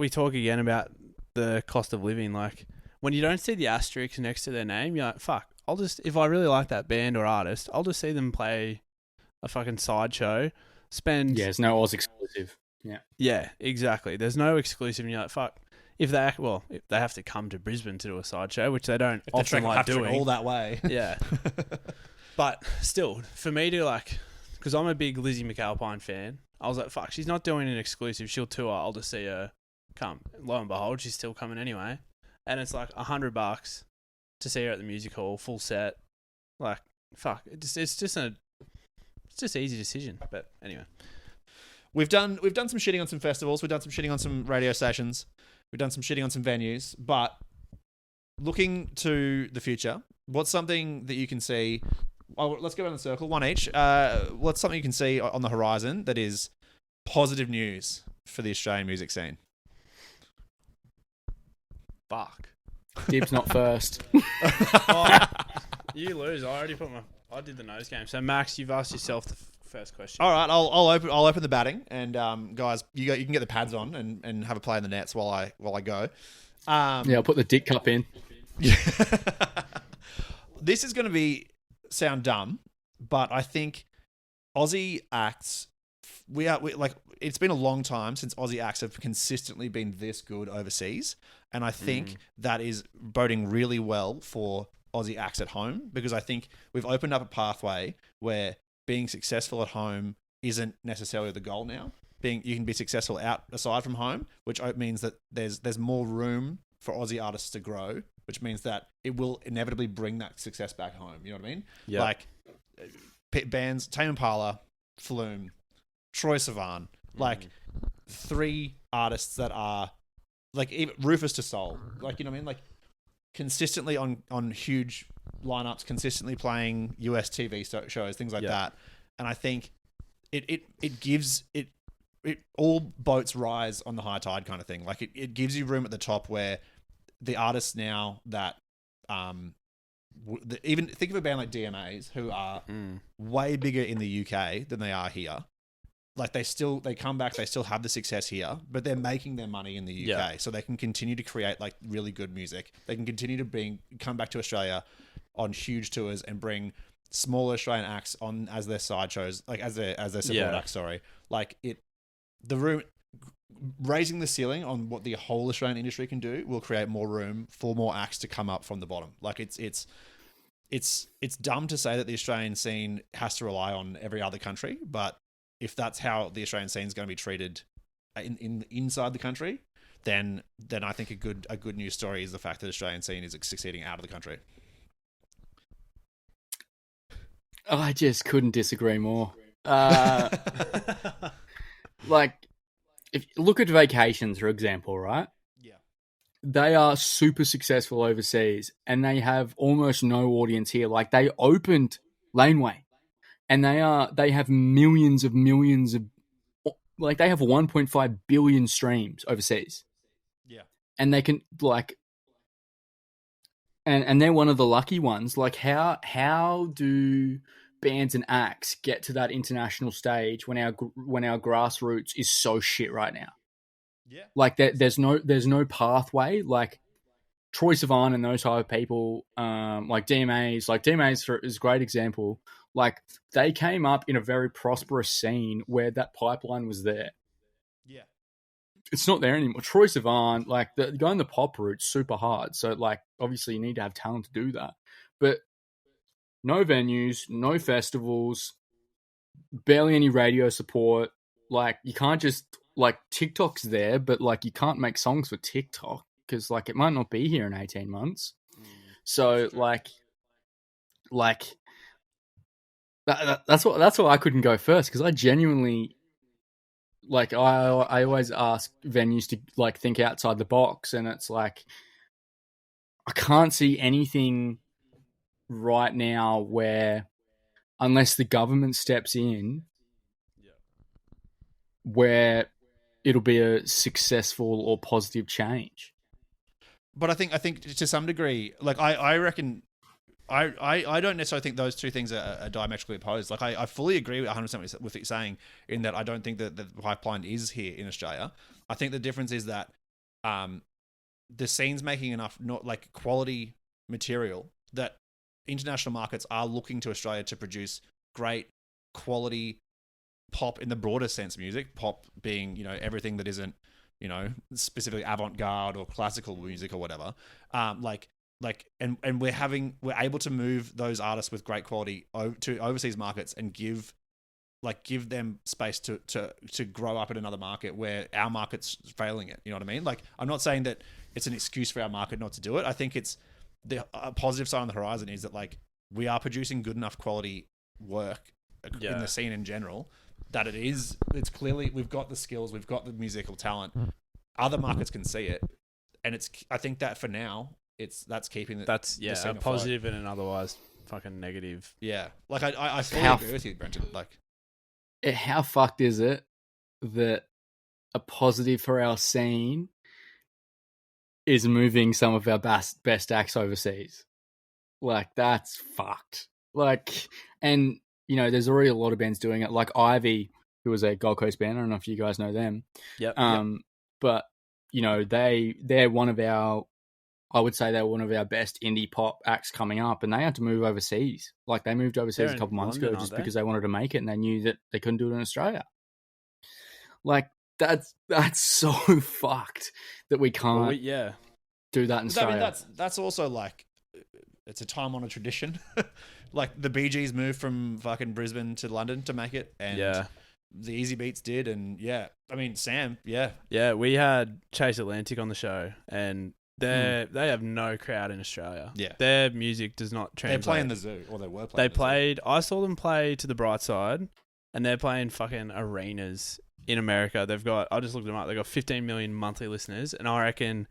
S1: talk again about the cost of living. Like, when you don't see the asterisk next to their name, you're like, fuck, if I really like that band or artist, I'll just see them play a fucking sideshow. Yeah,
S4: there's no Oz exclusive. Yeah.
S1: Yeah, exactly. There's no exclusive, and you're like, fuck. If they have to come to Brisbane to do a sideshow, which they don't often like doing
S2: all that way.
S1: Yeah. But still, for me to, like, because I'm a big Lizzie McAlpine fan, I was like, fuck, she's not doing an exclusive. She'll tour. I'll just see her come. Lo and behold, she's still coming anyway. And it's like $100 to see her at the music hall, full set. Like, fuck, it's just easy decision. But anyway,
S2: we've done some shitting on some festivals. We've done some shitting on some radio stations. We've done some shitting on some venues. But looking to the future, what's something that you can see? Oh, let's go around the circle, one each. What's something you can see on the horizon that is positive news for the Australian music scene?
S1: Fuck.
S4: Gibbs not first.
S1: Oh, you lose. I did the nose game. So Max, you've asked yourself the first question.
S2: All right, I'll open the batting, and guys, you can get the pads on and have a play in the nets while I go.
S4: Yeah, I'll put the dick cup in.
S2: This is going to sound dumb, but I think Aussie acts. We like, it's been a long time since Aussie acts have consistently been this good overseas, and I think that is boding really well for Aussie acts at home, because I think we've opened up a pathway where being successful at home isn't necessarily the goal now. You can be successful aside from home, which means that there's more room for Aussie artists to grow which means that it will inevitably bring that success back home. You know what I mean?
S1: Yeah.
S2: Like bands, Tame Impala, Flume, Troye Sivan, like 3 artists that are like even Rufus to Soul, like, you know what I mean? Like consistently on huge lineups, consistently playing US TV shows, things like that. And I think it gives it all boats rise on the high tide kind of thing. Like it gives you room at the top where the artists now that even think of a band like DMAs who are way bigger in the UK than they are here. Like they come back, they still have the success here, but they're making their money in the UK, so they can continue to create like really good music. They can continue to come back to Australia on huge tours and bring smaller Australian acts on as their sideshows, like as their support acts. Sorry, like raising the ceiling on what the whole Australian industry can do will create more room for more acts to come up from the bottom. Like it's dumb to say that the Australian scene has to rely on every other country, but if that's how the Australian scene is going to be treated inside the country, then I think a good news story is the fact that the Australian scene is succeeding out of the country.
S4: I just couldn't disagree more. Like, if you look at Vacations, for example, right?
S2: Yeah.
S4: They are super successful overseas, and they have almost no audience here. Like, they opened Laneway, and they have millions of, like, they have 1.5 billion streams overseas.
S2: Yeah.
S4: And they can, like, and they're one of the lucky ones. Like, how do bands and acts get to that international stage when our grassroots is so shit right now?
S2: Yeah.
S4: Like, there's no pathway. Like, Troye Sivan and those type of people, like DMAs is a great example. Like, they came up in a very prosperous scene where that pipeline was there.
S2: Yeah.
S4: It's not there anymore. Troye Sivan, like, going the pop route's super hard. So, like, obviously you need to have talent to do that. But no venues, no festivals, barely any radio support. Like, you can't just, like, TikTok's there, but, like, you can't make songs for TikTok because, like, it might not be here in 18 months. So, like that's why I couldn't go first, because I genuinely, like, I always ask venues to, like, think outside the box, and it's like I can't see anything right now where, unless the government steps in, where it'll be a successful or positive change.
S2: But I think to some degree, like I reckon, I don't necessarily think those two things are diametrically opposed. Like I fully agree with 100% with what you're saying, in that I don't think that the pipeline is here in Australia. I think the difference is that the scene's making enough, not like quality material, that international markets are looking to Australia to produce great quality pop in the broader sense music. Pop being, you know, everything that isn't, you know, specifically avant-garde or classical music or whatever. And we're able to move those artists with great quality to overseas markets and give them space to grow up in another market where our market's failing it. You know what I mean? Like, I'm not saying that it's an excuse for our market not to do it. I think it's a positive sign on the horizon is that, like, we are producing good enough quality work in the scene in general that it's clearly, we've got the skills, we've got the musical talent. Other markets can see it, and I think that for now, that's keeping it.
S1: That's a positive and an otherwise fucking negative.
S2: Yeah, like I fully agree with you, Brenton. Like,
S4: how fucked is it that a positive for our scene is moving some of our best acts overseas? Like, that's fucked. Like, and, you know, there's already a lot of bands doing it. Like Ivy, who was a Gold Coast band. I don't know if you guys know them.
S1: Yep.
S4: But, you know, they're one of our, I would say they're one of our best indie pop acts coming up, and they had to move overseas. Like, they moved overseas a couple months ago just because they wanted to make it, and they knew that they couldn't do it in Australia. Like, that's so fucked that we can't do that in Australia.
S2: I mean, that's also, like, it's a time-honored tradition. Like, the Bee Gees moved from fucking Brisbane to London to make it, and the Easy Beats did, and I mean, Sam,
S1: we had Chase Atlantic on the show, and They have no crowd in Australia.
S2: Yeah.
S1: Their music does not
S2: They
S1: translate.
S2: play in the zoo, or they were playing.
S1: They played. I saw them play to the Bright Side, and they're playing fucking arenas in America. They've got. I just looked them up. They've got 15 million monthly listeners, and I reckon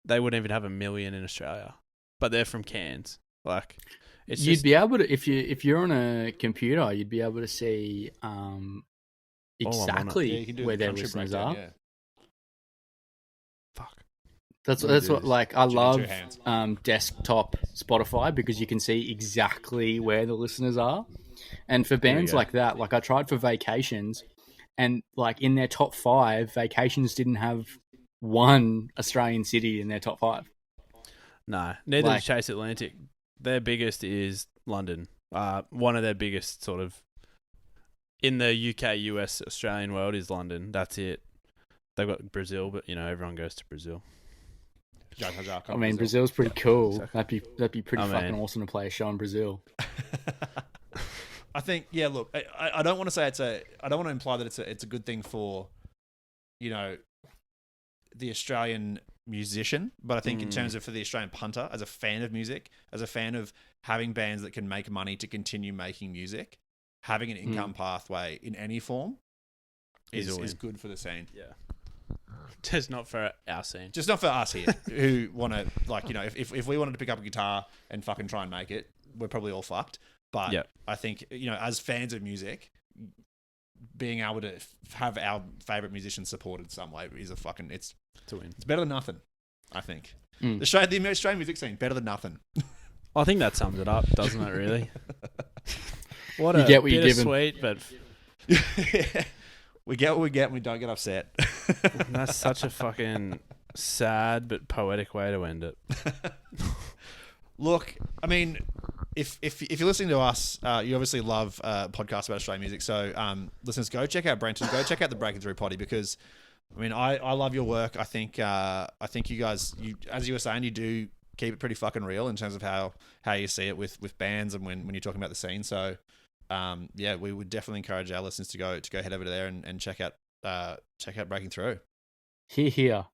S1: they wouldn't even have 1 million in Australia. But they're from Cairns. Like,
S4: you'd be able to if you're on a computer, you'd be able to see exactly where their listeners are.
S2: Yeah.
S1: Fuck.
S4: That's what like I love desktop Spotify because you can see exactly where the listeners are. And for bands like that, like I tried for Vacations, and like in their top 5, Vacations didn't have one Australian city in their top 5.
S1: No, neither does Chase Atlantic. Their biggest is London. One of their biggest sort of in the UK, US, Australian world is London. That's it. They've got Brazil, but everyone goes to Brazil.
S4: I mean, Brazil's pretty cool. Exactly. That'd be pretty fucking awesome to play a show in Brazil.
S2: I think, yeah. Look, I don't want to say I don't want to imply that it's a good thing for, the Australian musician, but I think in terms of for the Australian punter, as a fan of music, as a fan of having bands that can make money to continue making music, having an income pathway in any form is good for the scene.
S1: Yeah. Just not for our scene.
S2: Just not for us here who want to, if we wanted to pick up a guitar and fucking try and make it, we're probably all fucked. But I think, as fans of music, being able to have our favourite musicians supported some way is it's
S1: a win.
S2: It's better than nothing, I think. The Australian music scene, better than nothing.
S1: I think that sums it up, doesn't it, really? What
S4: you
S1: a
S4: get what you're given.
S1: Sweet, but...
S2: We get what we get and we don't get upset.
S1: That's such a fucking sad but poetic way to end it.
S2: Look, I mean, if you're listening to us, you obviously love podcasts about Australian music. So, listeners, go check out Brenton. Go check out the Breaking Through Potty because, I mean, I love your work. I think you guys, as you were saying, you do keep it pretty fucking real in terms of how you see it with bands and when you're talking about the scene. So, we would definitely encourage our listeners to go head over there and check out Breaking Through.
S4: Here.